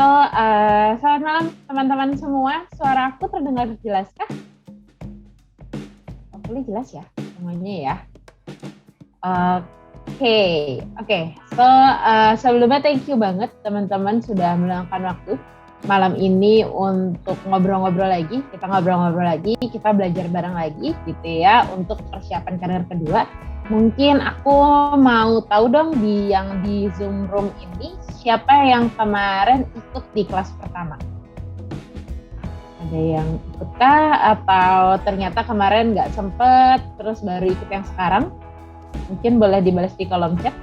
Selamat malam teman-teman semua. Suara aku terdengar jelas kah? Hopefully jelas ya semuanya ya. Oke. Sebelumnya thank you banget teman-teman sudah meluangkan waktu malam ini untuk ngobrol-ngobrol lagi. Kita ngobrol-ngobrol lagi, kita belajar bareng lagi gitu ya untuk persiapan karir kedua. Mungkin aku mau tahu dong di Zoom room ini siapa yang kemarin ikut di kelas pertama? Ada yang ikutkah atau ternyata kemarin nggak sempet terus baru ikut yang sekarang? Mungkin boleh dibalas di kolom chat.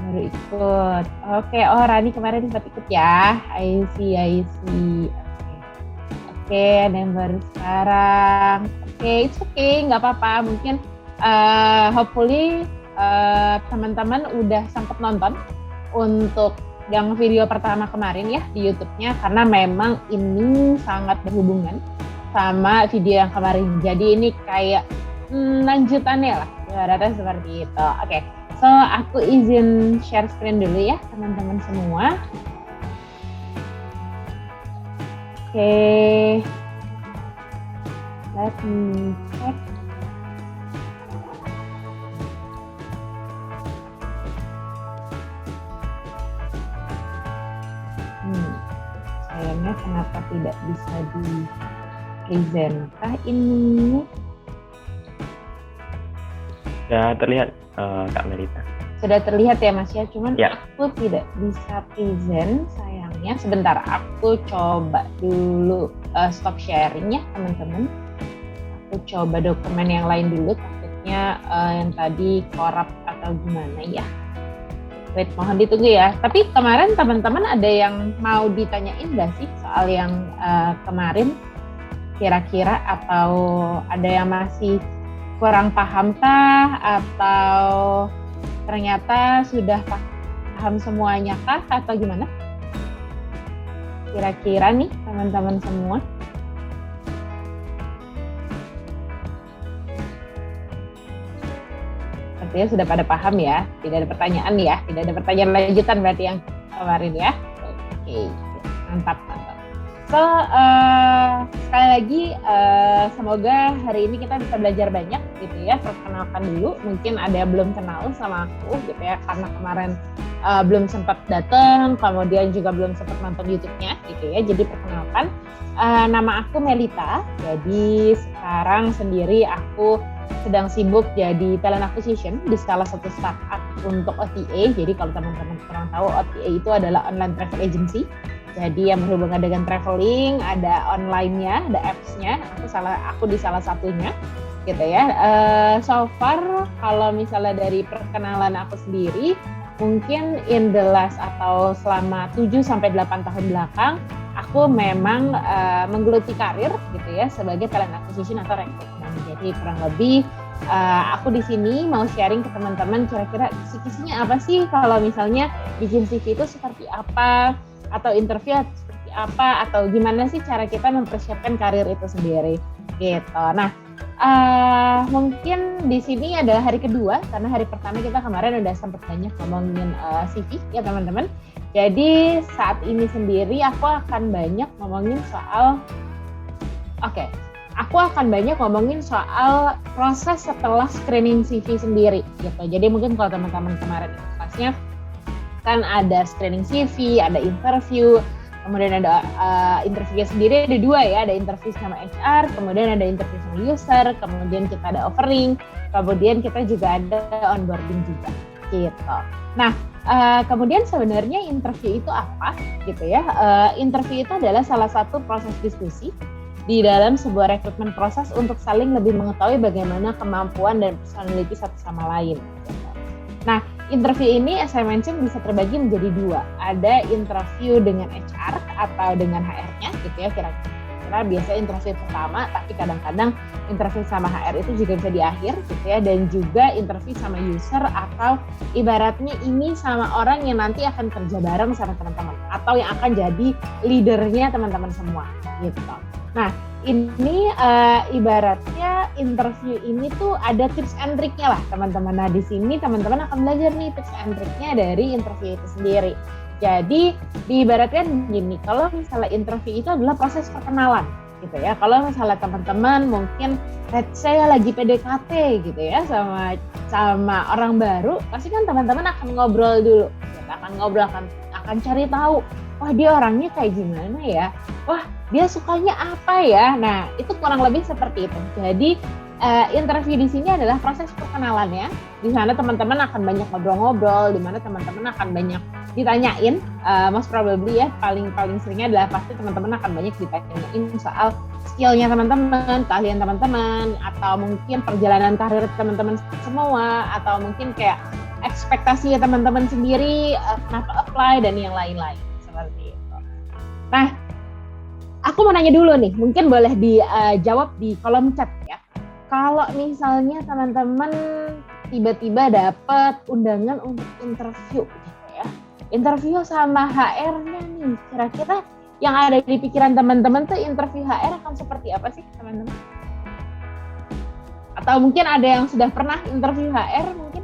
Baru ikut. Oke, Rani kemarin sempat ikut ya. I see. Oke, ada yang baru sekarang. Oke, it's okay, nggak apa-apa. Mungkin hopefully teman-teman udah sempat nonton untuk yang video pertama kemarin ya di YouTube-nya, karena memang ini sangat berhubungan sama video yang kemarin. Jadi ini kayak lanjutannya lah, ibaratnya seperti itu. Oke, so aku izin share screen dulu ya teman-teman semua. Oke, let me check. Sayangnya kenapa tidak bisa di present kah ini? Sudah terlihat Kak Melita. Sudah terlihat ya Mas ya, cuman ya. Aku tidak bisa present sayangnya. Sebentar, aku coba dulu stop sharing ya teman-teman. Aku coba dokumen yang lain dulu, takutnya yang tadi korup atau gimana ya. Wait, mohon ditunggu ya. Tapi kemarin teman-teman ada yang mau ditanyain nggak sih soal yang kemarin kira-kira, atau ada yang masih kurang paham kah, atau ternyata sudah paham semuanya kah, atau gimana? Kira-kira nih teman-teman semua. Sepertinya sudah pada paham ya, tidak ada pertanyaan ya, tidak ada pertanyaan lanjutan berarti yang kemarin ya. Oke, mantap. So, sekali lagi semoga hari ini kita bisa belajar banyak gitu ya. Perkenalkan dulu, mungkin ada yang belum kenal sama aku gitu ya, karena kemarin belum sempat datang, kemudian juga belum sempat nonton YouTube-nya gitu ya. Jadi perkenalkan, nama aku Melita. Jadi sekarang sendiri aku sedang sibuk jadi talent acquisition di salah satu startup untuk OTA. Jadi kalau teman-teman kurang tahu, OTA itu adalah online travel agency. Jadi yang berhubungan dengan traveling, ada online-nya, ada apps-nya. Aku di salah satunya, gitu ya. So far, kalau misalnya dari perkenalan aku sendiri, mungkin in the last atau selama 7-8 tahun belakang, aku memang menggeluti karir, gitu ya, sebagai talent acquisition atau rekrutmen. Jadi kurang lebih aku di sini mau sharing ke teman-teman kira-kira kisi-kisinya apa sih kalau misalnya bikin CV itu seperti apa, atau interview seperti apa, atau gimana sih cara kita mempersiapkan karir itu sendiri gitu. Nah, mungkin di sini adalah hari kedua, karena hari pertama kita kemarin udah sempat banyak ngomongin CV ya teman-teman. Jadi saat ini sendiri aku akan banyak ngomongin soal proses setelah screening CV sendiri gitu. Jadi mungkin kalau teman-teman kemarin itu kelasnya kan ada screening CV, ada interview, kemudian ada interviewnya sendiri ada dua ya, ada interview sama HR, kemudian ada interview sama user, kemudian kita ada offering, kemudian kita juga ada onboarding juga gitu. Nah, kemudian sebenarnya interview itu apa gitu ya? Interview itu adalah salah satu proses diskusi di dalam sebuah rekrutmen proses untuk saling lebih mengetahui bagaimana kemampuan dan personality satu sama lain. Gitu. Nah, interview ini, as I mentioned, bisa terbagi menjadi dua. Ada interview dengan HR atau dengan HR-nya, gitu ya, kira-kira biasa interview pertama, tapi kadang-kadang interview sama HR itu juga bisa di akhir, gitu ya, dan juga interview sama user atau ibaratnya ini sama orang yang nanti akan kerja bareng sama teman-teman, atau yang akan jadi leadernya teman-teman semua, gitu. Nah, ini ibaratnya interview ini tuh ada tips and triknya lah teman-teman. Nah di sini teman-teman akan belajar nih tips and triknya dari interview itu sendiri. Jadi diibaratkan gini, kalau misalnya interview itu adalah proses perkenalan gitu ya. Kalau misalnya teman-teman mungkin saya lagi PDKT gitu ya sama orang baru, pasti kan teman-teman akan ngobrol dulu, gitu. akan cari tahu, wah dia orangnya kayak gimana ya, wah dia sukanya apa ya. Nah itu kurang lebih seperti itu. Jadi interview di sini adalah proses perkenalan ya. Di sana teman-teman akan banyak ngobrol-ngobrol, di mana teman-teman akan banyak ditanyain, most probably ya, paling seringnya adalah pasti teman-teman akan banyak ditanyain soal skillnya teman-teman, keahlian teman-teman, atau mungkin perjalanan karir teman-teman semua, atau mungkin kayak ekspektasinya teman-teman sendiri, kenapa apply dan yang lain-lain seperti itu. Nah, aku mau nanya dulu nih, mungkin boleh dijawab di kolom chat ya. Kalau misalnya teman-teman tiba-tiba dapat undangan untuk interview gitu ya, interview sama HR-nya nih, kira-kira yang ada di pikiran teman-teman tuh interview HR akan seperti apa sih teman-teman? Atau mungkin ada yang sudah pernah interview HR mungkin?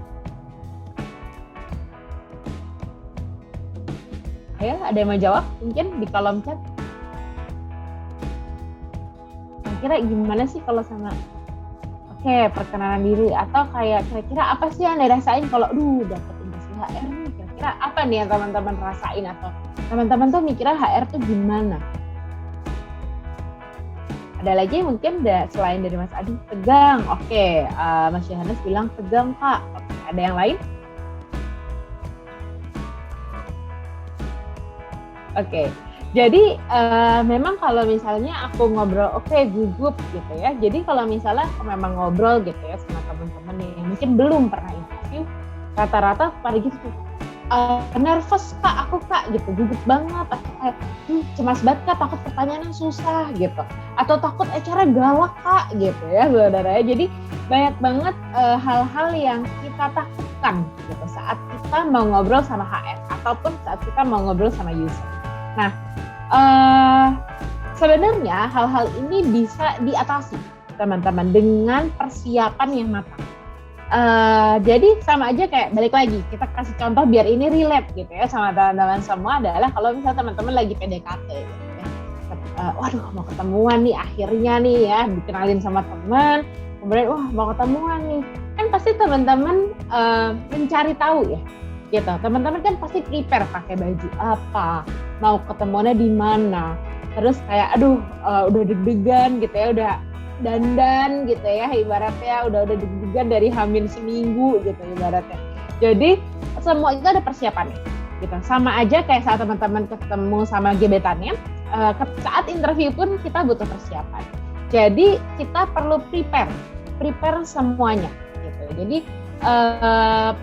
Ayo, ada yang mau jawab mungkin di kolom chat? Kira-kira gimana sih kalau sama perkenalan diri, atau kayak kira-kira apa sih yang dirasain kalau dapet interview HR nih, kira-kira apa nih yang teman-teman rasain, atau teman-teman tuh mikirnya HR tuh gimana? Ada lagi mungkin selain dari Mas Adi, tegang. Mas Yohanes bilang tegang Kak. Ada yang lain? Jadi memang kalau misalnya aku ngobrol, gugup gitu ya. Jadi kalau misalnya aku memang ngobrol gitu ya sama teman-teman yang mungkin belum pernah interview, rata-rata pada gitu, nervous Kak, aku Kak gitu, gugup banget, atau kayak cemas banget Kak, takut pertanyaannya susah gitu, atau takut acara galak Kak gitu ya saudara. Jadi banyak banget hal-hal yang kita takutkan gitu saat kita mau ngobrol sama HR ataupun saat kita mau ngobrol sama user. Nah, sebenarnya hal-hal ini bisa diatasi teman-teman dengan persiapan yang matang. Jadi sama aja kayak balik lagi, kita kasih contoh biar ini relate gitu ya sama teman-teman semua, adalah kalau misalnya teman-teman lagi PDKT gitu ya. Waduh mau ketemuan nih akhirnya nih ya, dikenalin sama teman, kemudian mau ketemuan nih. Kan pasti teman-teman mencari tahu ya. Gitu. Teman-teman kan pasti prepare pakai baju apa, mau ketemuannya di mana, terus kayak udah deg-degan gitu ya, udah dandan gitu ya ibaratnya, udah deg-degan dari hamil seminggu gitu ibaratnya. Jadi semua itu ada persiapannya gitu. Sama aja kayak saat teman-teman ketemu sama gebetannya, saat interview pun kita butuh persiapan. Jadi kita perlu prepare semuanya gitu. Jadi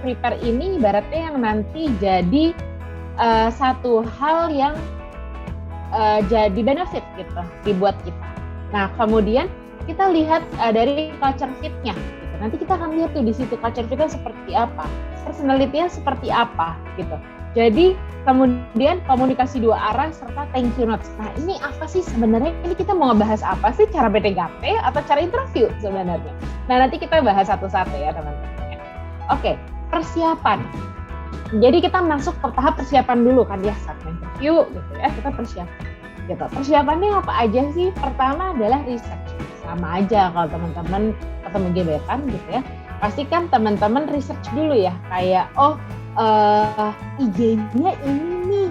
prepare ini ibaratnya yang nanti jadi satu hal yang jadi benefit gitu dibuat kita. Nah kemudian kita lihat dari culture fit-nya gitu. Nanti kita akan lihat tuh di situ culture fit-nya seperti apa, personality-nya seperti apa gitu. Jadi kemudian komunikasi dua arah serta thank you notes. Nah ini apa sih sebenarnya, ini kita mau ngebahas apa sih, cara PDKT atau cara interview sebenarnya? Nah nanti kita bahas satu-satu ya teman-teman. Persiapan. Jadi kita masuk ke tahap persiapan dulu kan ya, saat interview gitu ya, kita persiapan. Gitu. Persiapannya apa aja sih? Pertama adalah research. Sama aja kalau teman-teman ketemu gebetan gitu ya, pasti kan teman-teman research dulu ya, kayak IG-nya ini nih,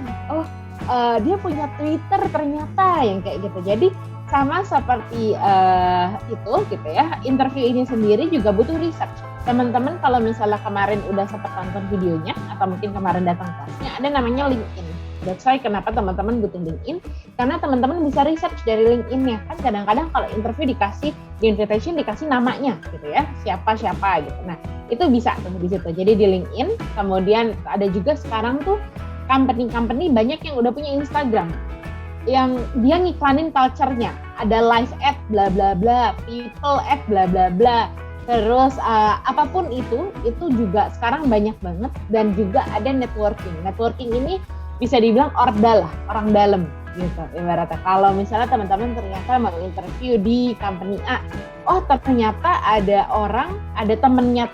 dia punya Twitter ternyata yang kayak gitu. Jadi sama seperti itu gitu ya, interview ini sendiri juga butuh research. Teman-teman kalau misalnya kemarin udah sempat nonton videonya atau mungkin kemarin datang kelasnya, ada namanya LinkedIn. That's why kenapa teman-teman butuh LinkedIn, karena teman-teman bisa research dari LinkedIn-nya. Kan kadang-kadang kalau interview dikasih di invitation dikasih namanya gitu ya, siapa gitu. Nah itu bisa tuh di situ. Jadi di LinkedIn, kemudian ada juga sekarang tuh company-company banyak yang udah punya Instagram yang dia ngiklanin culture-nya, ada live ad bla bla bla, people ad bla bla bla, terus apapun itu juga sekarang banyak banget. Dan juga ada networking ini bisa dibilang orda lah, orang dalam gitu ibaratnya. Kalau misalnya teman-teman ternyata mau interview di company A, oh ternyata ada temennya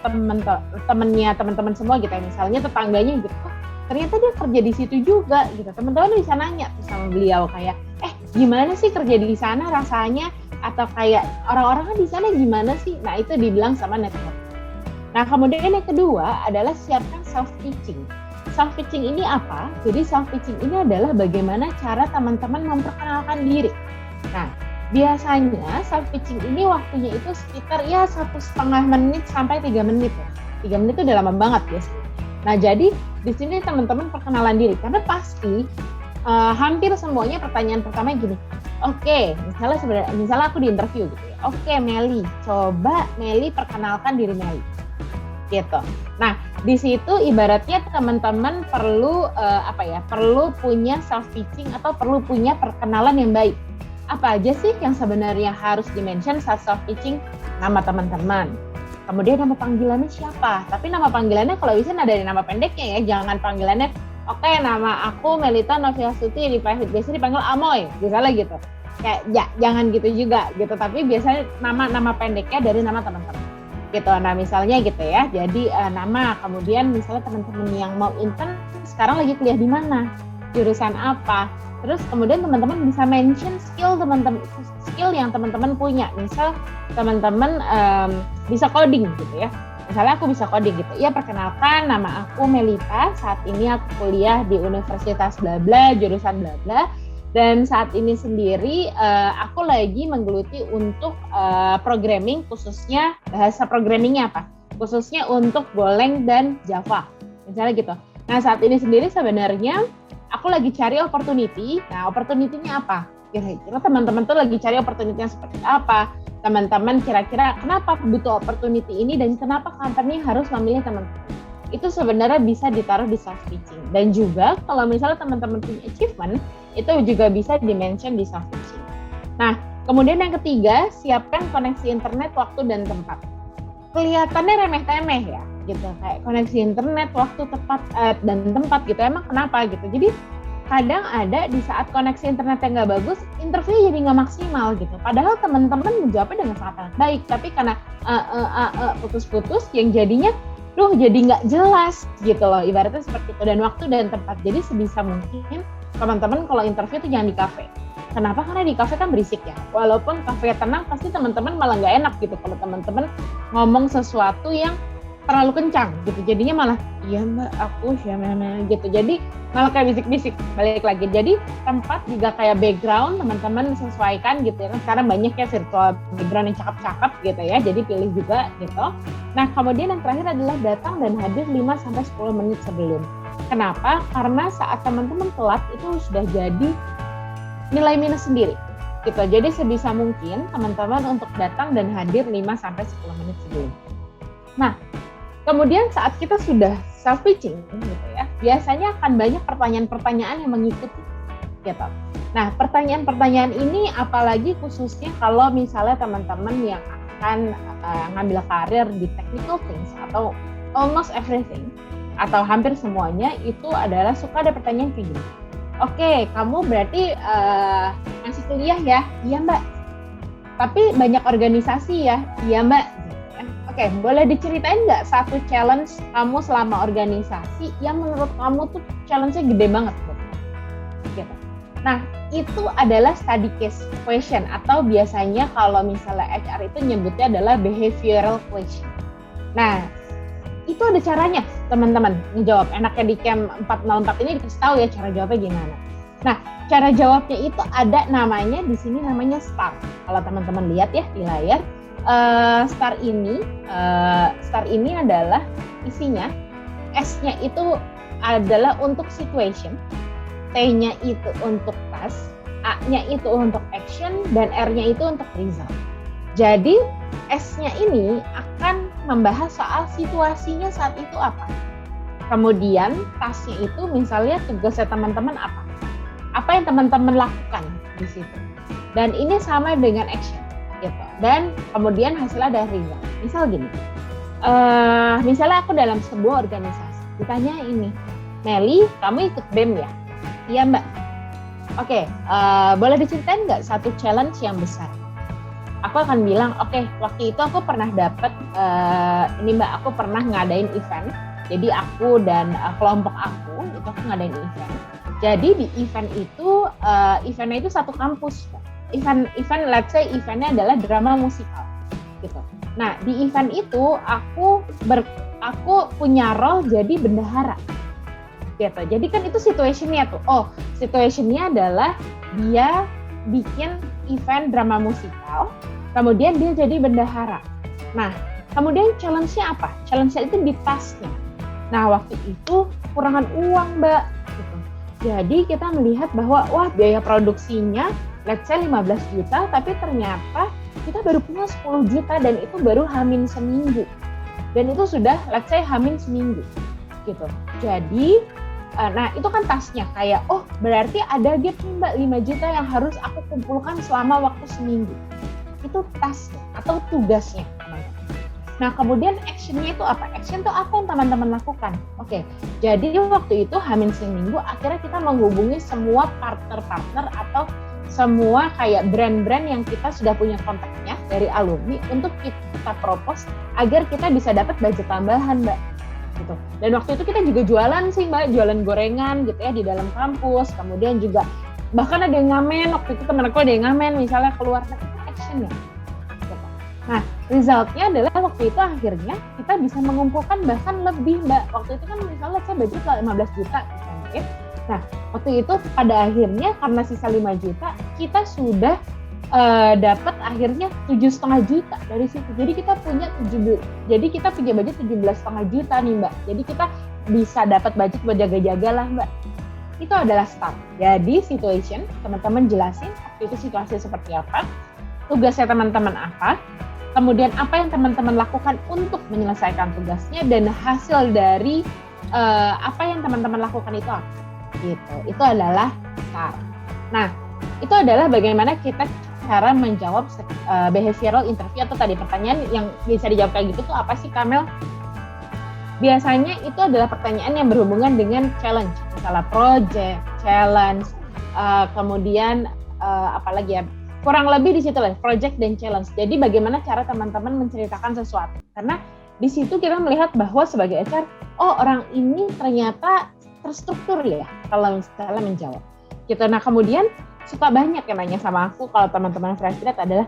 teman-teman semua gitu ya, misalnya tetangganya gitu, oh, ternyata dia kerja di situ juga gitu. Teman-teman bisa nanya tuh sama beliau kayak, gimana sih kerja di sana rasanya, atau kayak orang-orang di sana gimana sih? Nah itu dibilang sama network. Nah kemudian yang kedua adalah siapkan self pitching. Self pitching ini apa? Jadi self pitching ini adalah bagaimana cara teman-teman memperkenalkan diri. Nah, biasanya self pitching ini waktunya itu sekitar 1,5 menit sampai 3 menit ya. 3 menit itu udah lama banget biasanya. Nah, jadi di sini teman-teman perkenalan diri karena pasti hampir semuanya pertanyaan pertama gini. Oke, misalnya aku di interview gitu ya. Oke, Meli, coba Meli perkenalkan diri Meli. Gitu. Nah, di situ ibaratnya teman-teman perlu perlu punya self pitching atau perlu punya perkenalan yang baik. Apa aja sih yang sebenarnya harus di-mention saat self pitching? Nama teman-teman. Kemudian nama panggilannya siapa? Tapi nama panggilannya kalau bisa ada nama pendeknya ya, jangan panggilannya nama aku Melita Noviasuti, biasa dipanggil Amoy, misalnya gitu. Kayak jangan gitu juga gitu, tapi biasanya nama pendeknya dari nama teman-teman. Gitu. Nah misalnya gitu ya, jadi nama, kemudian misalnya teman-teman yang mau intern sekarang lagi kuliah di mana, jurusan apa, terus kemudian teman-teman bisa mention skill yang teman-teman punya. Misal teman-teman bisa coding gitu ya, misalnya aku bisa coding gitu ya, perkenalkan nama aku Melita, saat ini aku kuliah di Universitas bla bla, jurusan bla bla. Dan saat ini sendiri aku lagi menggeluti untuk programming, khususnya bahasa programmingnya apa? Khususnya untuk Golang dan Java, misalnya gitu. Nah saat ini sendiri sebenarnya aku lagi cari opportunity. Nah opportunity-nya apa? Kira-kira teman-teman tuh lagi cari opportunity yang seperti apa? Teman-teman kira-kira kenapa butuh opportunity ini dan kenapa company harus memilih teman-teman? Itu sebenarnya bisa ditaruh di self pitching. Dan juga kalau misalnya teman-teman punya achievement, itu juga bisa di-mention di self pitching. Nah, kemudian yang ketiga, siapkan koneksi internet, waktu, dan tempat. Kelihatannya remeh-temeh ya, gitu. Kayak koneksi internet, waktu, tepat, dan tempat gitu. Emang kenapa gitu? Jadi kadang ada di saat koneksi internet yang nggak bagus, interview jadi nggak maksimal gitu. Padahal teman-teman menjawabnya dengan sangat baik, tapi karena putus-putus, yang jadinya jadi nggak jelas gitu loh, ibaratnya seperti itu. Dan waktu dan tempat, jadi sebisa mungkin teman-teman kalau interview itu jangan di kafe. Kenapa? Karena di kafe kan berisik ya, walaupun kafe tenang pasti teman-teman malah nggak enak gitu kalau teman-teman ngomong sesuatu yang terlalu kencang gitu, jadinya malah iya mbak aku siapa gitu, jadi malah kayak bisik-bisik. Balik lagi, jadi tempat juga kayak background teman-teman sesuaikan gitu ya kan, sekarang banyak ya virtual background yang cakep-cakep gitu ya, jadi pilih juga gitu. Nah kemudian yang terakhir adalah datang dan hadir 5-10 menit sebelum. Kenapa? Karena saat teman-teman telat itu sudah jadi nilai minus sendiri gitu, jadi sebisa mungkin teman-teman untuk datang dan hadir 5-10 menit sebelum. Nah kemudian saat kita sudah self pitching gitu ya, biasanya akan banyak pertanyaan-pertanyaan yang mengikuti gitu. Nah, pertanyaan-pertanyaan ini apalagi khususnya kalau misalnya teman-teman yang akan ngambil karir di technical things atau almost everything atau hampir semuanya, itu adalah suka ada pertanyaan kayak gini. Oke, kamu berarti masih kuliah ya? Iya, Mbak. Tapi banyak organisasi ya? Iya, Mbak. Oke, boleh diceritain nggak satu challenge kamu selama organisasi yang menurut kamu tuh challenge-nya gede banget? Gitu. Nah, itu adalah study case question atau biasanya kalau misalnya HR itu nyebutnya adalah behavioral question. Nah, itu ada caranya teman-teman ngejawab. Enaknya di Camp 404 ini dikasih tahu ya cara jawabnya gimana. Nah, cara jawabnya itu ada namanya di sini namanya STAR. Kalau teman-teman lihat ya di layar, STAR ini adalah isinya, S-nya itu adalah untuk situation, T-nya itu untuk task, A-nya itu untuk action, dan R-nya itu untuk result. Jadi S-nya ini akan membahas soal situasinya saat itu apa. Kemudian task-nya itu misalnya tugasnya teman-teman apa. Apa yang teman-teman lakukan di situ. Dan ini sama dengan action. Gitu. Dan kemudian hasilnya ada result. Misal gini, misalnya aku dalam sebuah organisasi, ditanya ini, Meli, kamu ikut BEM ya? Iya mbak. Oke, boleh diceritain nggak satu challenge yang besar? Aku akan bilang, oke, waktu itu aku pernah dapat, ini Mbak, aku pernah ngadain event. Jadi aku dan kelompok aku, itu aku ngadain event. Jadi di event itu, eventnya itu satu kampus. Event, let's say eventnya adalah drama musikal, gitu. Nah, di event itu aku punya role jadi bendahara. Gitu. Jadi kan itu situationnya tuh. Oh, situationnya adalah dia bikin event drama musikal, kemudian dia jadi bendahara. Nah, kemudian challenge-nya apa? Challenge-nya itu di tasnya. Nah, waktu itu kurangan uang, Mbak. Gitu. Jadi kita melihat bahwa, wah, biaya produksinya let's say 15 juta, tapi ternyata kita baru punya 10 juta dan itu baru hamin seminggu. Dan itu sudah let's say hamin seminggu. Gitu. Jadi, nah itu kan tasnya kayak, oh berarti ada gap nih Mbak 5 juta yang harus aku kumpulkan selama waktu seminggu. Itu tasnya atau tugasnya teman-teman. Nah kemudian actionnya itu apa? Action itu apa yang teman-teman lakukan? Oke, jadi waktu itu hamin seminggu akhirnya kita menghubungi semua partner-partner atau semua kayak brand-brand yang kita sudah punya kontaknya dari alumni untuk kita propose agar kita bisa dapat budget tambahan Mbak. Gitu. Dan waktu itu kita juga jualan sih Mbak, jualan gorengan gitu ya di dalam kampus, kemudian juga bahkan ada yang ngamen, waktu itu temen aku ada yang ngamen misalnya keluar action ya. Gitu. Nah resultnya adalah waktu itu akhirnya kita bisa mengumpulkan bahkan lebih Mbak, waktu itu kan misalnya saya budget 15 juta misalnya ya. Nah waktu itu pada akhirnya karena sisa 5 juta kita sudah dapat akhirnya 7,5 juta dari situ. Jadi kita punya budget 17,5 juta nih Mbak. Jadi kita bisa dapat budget buat jaga-jaga lah Mbak. Itu adalah start. Jadi situation, teman-teman jelasin waktu itu situasi seperti apa, tugasnya teman-teman apa, kemudian apa yang teman-teman lakukan untuk menyelesaikan tugasnya, dan hasil dari apa yang teman-teman lakukan itu apa. Gitu. Itu adalah start. Nah, itu adalah bagaimana kita cara menjawab behavioral interview atau tadi pertanyaan yang bisa dijawab kayak gitu tuh apa sih Kamel? Biasanya itu adalah pertanyaan yang berhubungan dengan challenge, misalnya project, challenge, kemudian apalagi ya, kurang lebih di situ lah project dan challenge. Jadi bagaimana cara teman-teman menceritakan sesuatu? Karena di situ kita melihat bahwa sebagai HR, oh orang ini ternyata terstruktur ya kalau misalnya menjawab. Gitu. Nah kemudian suka banyak yang nanya sama aku kalau teman-teman fresh grad adalah,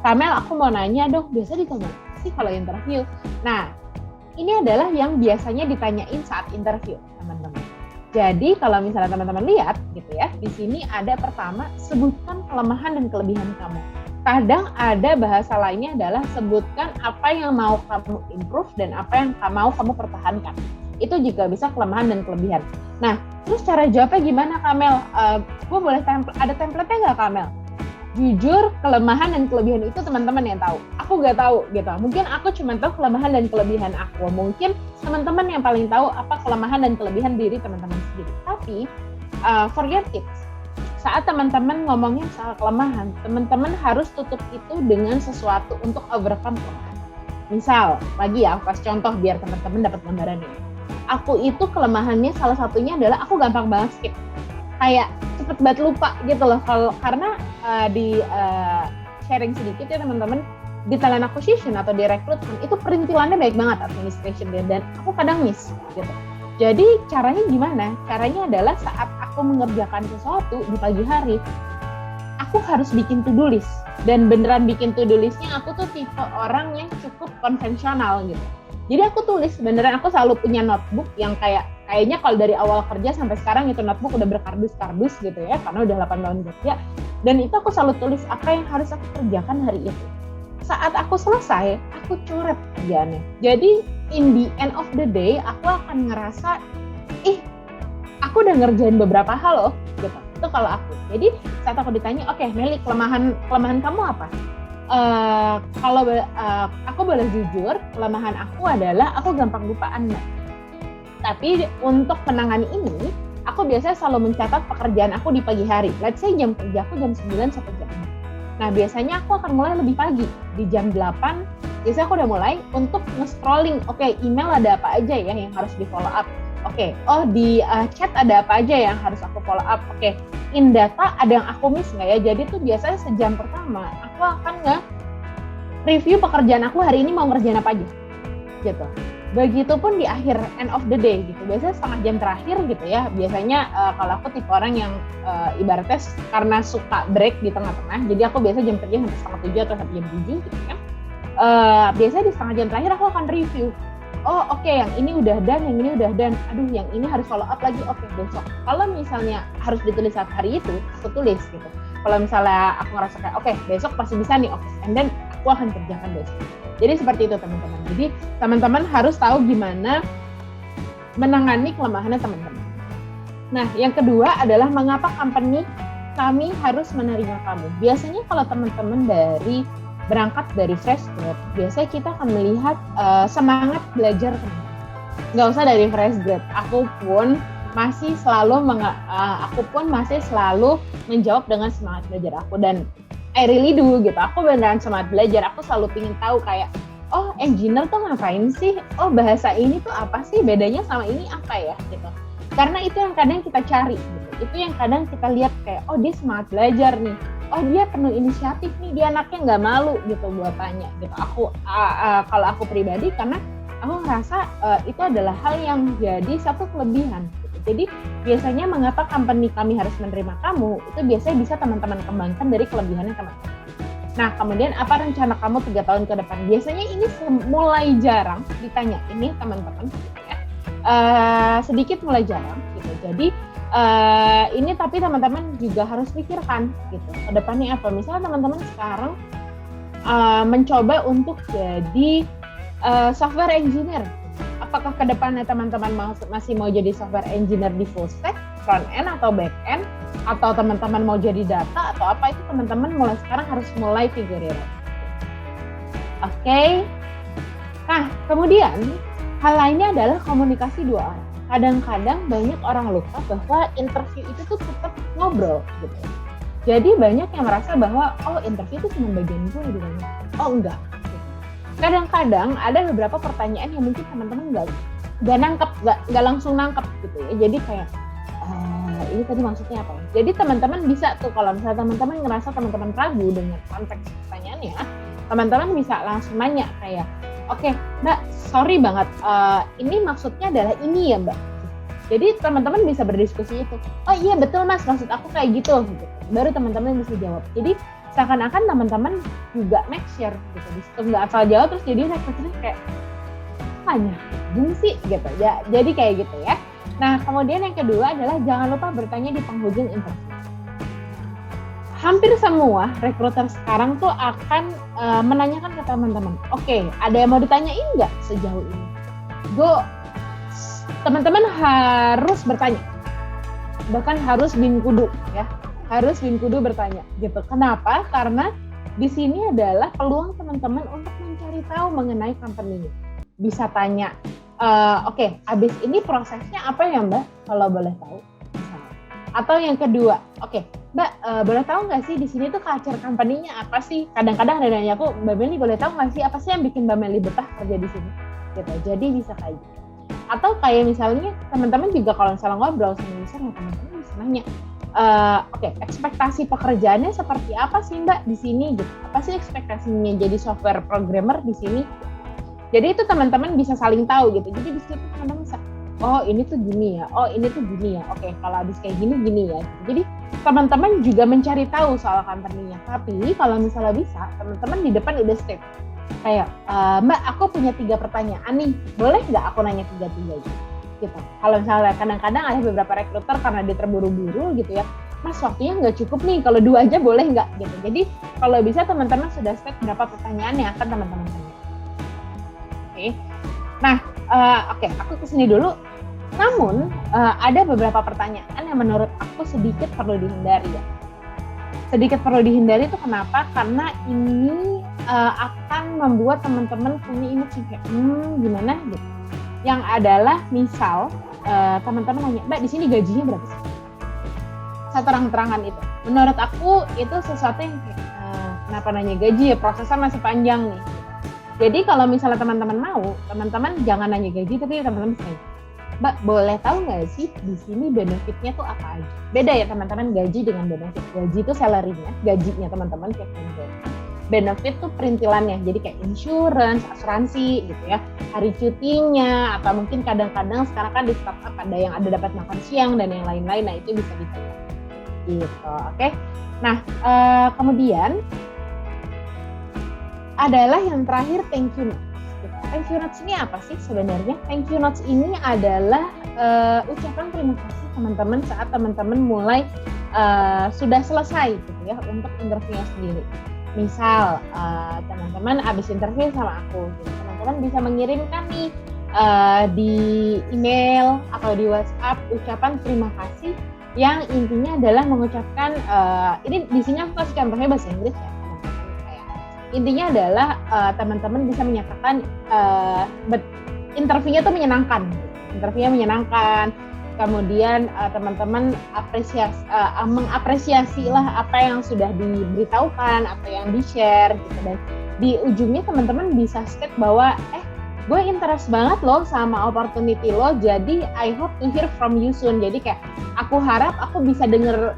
Kamel aku mau nanya dong, biasa ditanya sih kalau interview. Nah ini adalah yang biasanya ditanyain saat interview teman-teman. Jadi kalau misalnya teman-teman lihat gitu ya, di sini ada pertama sebutkan kelemahan dan kelebihan kamu. Kadang ada bahasa lainnya adalah sebutkan apa yang mau kamu improve dan apa yang mau kamu pertahankan. Itu juga bisa kelemahan dan kelebihan. Nah, terus cara jawabnya gimana Kamel? Gue boleh ada template-nya nggak Kamel? Jujur, kelemahan dan kelebihan itu teman-teman yang tahu. Aku nggak tahu gitu. Mungkin aku cuma tahu kelemahan dan kelebihan aku. Mungkin teman-teman yang paling tahu apa kelemahan dan kelebihan diri teman-teman sendiri. Tapi for your tips, saat teman-teman ngomongin soal kelemahan, teman-teman harus tutup itu dengan sesuatu untuk overcome kelemahan. Misal, lagi ya, aku kasih contoh biar teman-teman dapat gambaran ini. Aku itu kelemahannya salah satunya adalah aku gampang banget skip, kayak cepet banget lupa gitu loh. Karena di sharing sedikit ya teman-teman, di talent acquisition atau di rekrutmen itu perintilannya baik banget administration dan aku kadang miss gitu. Jadi caranya gimana? Caranya adalah saat aku mengerjakan sesuatu di pagi hari, aku harus bikin to-do list, dan beneran bikin to-do listnya aku tuh tipe orang yang cukup konvensional gitu. Jadi aku tulis, beneran aku selalu punya notebook yang kayaknya kalau dari awal kerja sampai sekarang itu notebook udah berkardus-kardus gitu ya, karena udah 8 tahun kerja. Dan itu aku selalu tulis apa yang harus aku kerjakan hari itu. Saat aku selesai, aku coret kerjaannya. Jadi in the end of the day, aku akan ngerasa, aku udah ngerjain beberapa hal loh, gitu. Itu kalau aku. Jadi saat aku ditanya, oke, Meli, kelemahan kamu apa? Kalau aku boleh jujur, kelemahan aku adalah aku gampang lupaan, Mbak. Tapi untuk menangani ini, aku biasanya selalu mencatat pekerjaan aku di pagi hari. Let's say jam kerja aku jam 9 sampai jam 6. Nah, biasanya aku akan mulai lebih pagi. Di jam 8, biasanya aku udah mulai untuk nge-scrolling. Oke, email ada apa aja ya yang harus di follow up. Oke, oh di chat ada apa aja yang harus aku follow up? Oke, in data ada yang aku miss nggak ya? Jadi tuh biasanya sejam pertama aku akan review pekerjaan aku hari ini mau ngerjain apa aja, gitu. Begitupun di akhir end of the day gitu. Biasanya setengah jam terakhir gitu ya. Biasanya kalau aku tipe orang yang ibaratnya karena suka break di tengah-tengah, jadi aku biasa jam kerja sampai 7 atau sampai jam 7 gitu kan. Biasanya di setengah jam terakhir aku akan review. Oh oke, yang ini udah done, yang ini udah done. Aduh, yang ini harus follow up lagi. Oke, besok. Kalau misalnya harus ditulis saat hari itu, aku tulis gitu. Kalau misalnya aku ngerasa kayak oke, besok pasti bisa nih, oke. And then aku akan kerjakan besok. Jadi seperti itu teman-teman. Jadi teman-teman harus tahu gimana menangani kelemahannya teman-teman. Nah, yang kedua adalah mengapa company kami harus menerima kamu. Biasanya kalau teman-teman berangkat dari fresh grad, biasanya kita akan melihat semangat belajar teman-teman. Nggak usah dari fresh grad, aku pun masih selalu menjawab dengan semangat belajar aku, dan I really do gitu. Aku beneran semangat belajar. Aku selalu pengen tahu kayak, oh engineer tuh ngapain sih? Oh bahasa ini tuh apa sih? Bedanya sama ini apa ya? Gitu. Karena itu yang kadang kita cari. Gitu. Itu yang kadang kita lihat kayak, oh dia semangat belajar nih. Oh dia penuh inisiatif nih. Dia anaknya nggak malu gitu buat tanya. Gitu. Kalau aku pribadi, karena aku ngerasa itu adalah hal yang jadi satu kelebihan. Jadi biasanya mengapa company kami harus menerima kamu, itu biasanya bisa teman-teman kembangkan dari kelebihannya teman-teman. Nah kemudian apa rencana kamu 3 tahun ke depan? Biasanya ini mulai jarang ditanya ini teman-teman, gitu ya. Sedikit mulai jarang gitu. Jadi ini tapi teman-teman juga harus pikirkan gitu. Ke depannya apa? Misalnya teman-teman sekarang mencoba untuk jadi software engineer. Apakah ke depannya teman-teman masih mau jadi software engineer di full stack, front end atau back end, atau teman-teman mau jadi data atau apa, itu teman-teman mulai sekarang harus mulai figure it out. Oke. Nah, kemudian hal lainnya adalah komunikasi 2 arah. Kadang-kadang banyak orang lupa bahwa interview itu tuh tetap ngobrol gitu. Jadi banyak yang merasa bahwa oh interview itu cuma bagian gue gitu. Oh enggak. Kadang-kadang ada beberapa pertanyaan yang mungkin teman-teman nggak langsung nangkep gitu ya. Jadi kayak ini tadi maksudnya apa? Jadi teman-teman bisa tuh kalau misalnya teman-teman ngerasa teman-teman ragu dengan konteks pertanyaannya, teman-teman bisa langsung nanya kayak, oke, Mbak, sorry banget, ini maksudnya adalah ini ya Mbak. Jadi teman-teman bisa berdiskusi itu. Oh iya betul Mas, maksud aku kayak gitu. Baru teman-teman bisa jawab. Jadi seakan-akan teman-teman juga make share gitu. Di situ nggak asal jawab terus jadi next kayak apanya gini sih gitu ya. Jadi kayak gitu ya. Nah kemudian yang kedua adalah jangan lupa bertanya di penghujung interview. Hampir semua rekruter sekarang tuh akan menanyakan ke teman-teman, oke, ada yang mau ditanyain nggak sejauh ini? Teman-teman harus bertanya, bahkan harus bin kudu ya. Harus bin kudu bertanya gitu. Kenapa? Karena di sini adalah peluang teman-teman untuk mencari tahu mengenai company-nya. Bisa tanya, oke, abis ini prosesnya apa ya Mbak? Kalau boleh tahu. Misalnya. Atau yang kedua, oke, Mbak, boleh tahu nggak sih di sini tuh culture company-nya apa sih? Kadang-kadang ada nanya aku, Mbak Meli boleh tahu nggak sih apa sih yang bikin Mbak Meli betah kerja di sini? Gitu. Jadi bisa kayak gitu. Atau kayak misalnya teman-teman juga kalau misalnya ngobrol sama misalnya teman-teman bisa nanya, oke, ekspektasi pekerjaannya seperti apa sih Mbak di sini gitu? Apa sih ekspektasinya jadi software programmer di sini? Jadi itu teman-teman bisa saling tahu gitu. Jadi di situ teman-teman bisa, oh ini tuh gini ya, oh ini tuh gini ya. Oke, kalau habis kayak gini ya. Gitu. Jadi teman-teman juga mencari tahu soal company-nya. Tapi kalau misalnya bisa, teman-teman di depan udah state kayak, Mbak, aku punya 3 pertanyaan nih. Boleh nggak aku nanya 3-3 gitu. Kalau misalnya kadang-kadang ada beberapa rekruter karena dia terburu-buru gitu ya, Mas waktunya nggak cukup nih, kalau 2 aja boleh nggak gitu. Jadi kalau bisa teman-teman sudah state berapa pertanyaan yang akan teman-teman tanya. Oke. Nah, aku kesini dulu. Namun ada beberapa pertanyaan yang menurut aku sedikit perlu dihindari ya. Sedikit perlu dihindari itu kenapa? Karena ini akan membuat teman-teman punya image yang kayak gimana gitu. Yang adalah misal teman-teman nanya, Mbak di sini gajinya berapa sih? Saya terang-terangan itu. Menurut aku itu sesuatu yang kayak kenapa nanya gaji ya, prosesnya masih panjang nih. Jadi kalau misalnya teman-teman mau, teman-teman jangan nanya gaji tapi teman-teman bisa nanya, Mbak, boleh tahu nggak sih di sini benefitnya tuh apa aja? Beda ya teman-teman, gaji dengan benefit. Gaji itu salary-nya, gajinya teman-teman kayak benefit tuh perintilannya, jadi kayak insurance, asuransi gitu ya, hari cutinya, atau mungkin kadang-kadang sekarang kan di startup ada yang ada dapat makan siang dan yang lain-lain, nah itu bisa dibayar gitu, oke? Nah, kemudian adalah yang terakhir thank you notes. Thank you notes ini apa sih sebenarnya? Thank you notes ini adalah ucapan terima kasih teman-teman saat teman-teman mulai sudah selesai gitu ya untuk interviewnya sendiri. Misal teman-teman habis interview sama aku, gitu. Teman-teman bisa mengirimkan nih di email atau di WhatsApp ucapan terima kasih yang intinya adalah mengucapkan ini di sini aku kasih contohnya bahasa Inggris ya. Intinya adalah teman-teman bisa menyatakan interviewnya tuh menyenangkan, kemudian teman-teman mengapresiasi lah apa yang sudah diberitahukan atau yang di-share gitu, dan di ujungnya teman-teman bisa state bahwa gue interest banget loh sama opportunity lo, jadi I hope to hear from you soon. Jadi kayak aku harap aku bisa denger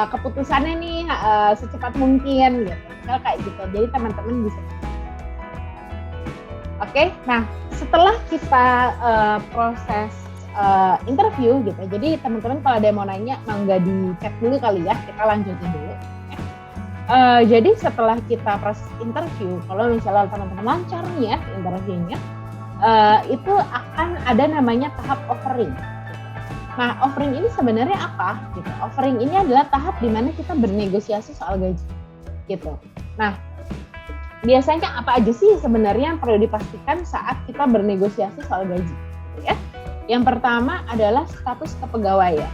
keputusannya nih secepat mungkin gitu. Misal kayak gitu. Jadi teman-teman bisa. Oke, nah setelah kita proses interview gitu. Jadi teman-teman kalau ada yang mau nanya, mangga di chat dulu kali ya. Kita lanjutin dulu. Jadi setelah kita proses interview, kalau misalnya teman-teman lancar nih ya interviewnya, itu akan ada namanya tahap offering. Nah, offering ini sebenarnya apa? Gitu. Offering ini adalah tahap di mana kita bernegosiasi soal gaji, gitu. Nah, biasanya apa aja sih sebenarnya yang perlu dipastikan saat kita bernegosiasi soal gaji, gitu ya? Yang pertama adalah status kepegawaian.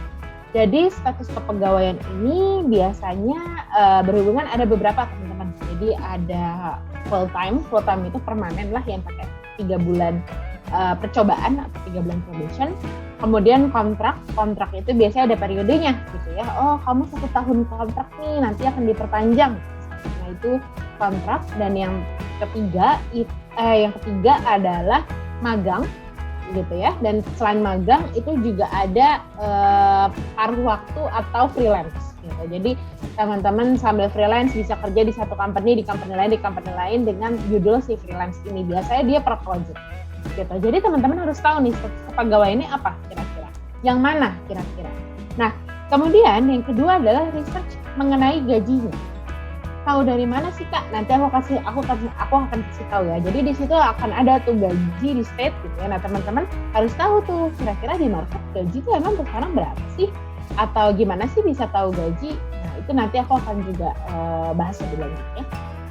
Jadi status kepegawaian ini biasanya berhubungan ada beberapa teman-teman. Jadi ada full time itu permanen lah yang pakai 3 bulan percobaan atau 3 bulan probation. Kemudian kontrak itu biasanya ada periodenya gitu ya. Oh, kamu 1 tahun kontrak nih, nanti akan diperpanjang. Nah, itu kontrak. Dan yang ketiga adalah magang gitu ya. Dan selain magang itu juga ada paruh waktu atau freelance gitu. Jadi teman-teman sambil freelance bisa kerja di satu company, di company lain dengan judul si freelance ini. Biasanya dia per project gitu. Jadi teman-teman harus tahu nih status kepegawaian ini apa kira-kira, yang mana kira-kira. Nah, kemudian yang kedua adalah research mengenai gajinya. Tahu dari mana sih Kak? Nanti aku akan kasih tahu ya. Jadi di situ akan ada tuh gaji di state gitu ya. Nah, teman-teman harus tahu tuh kira-kira di market gaji itu emang sekarang berapa sih? Atau gimana sih bisa tahu gaji? Nah, itu nanti aku akan juga bahas lebih lanjut ya.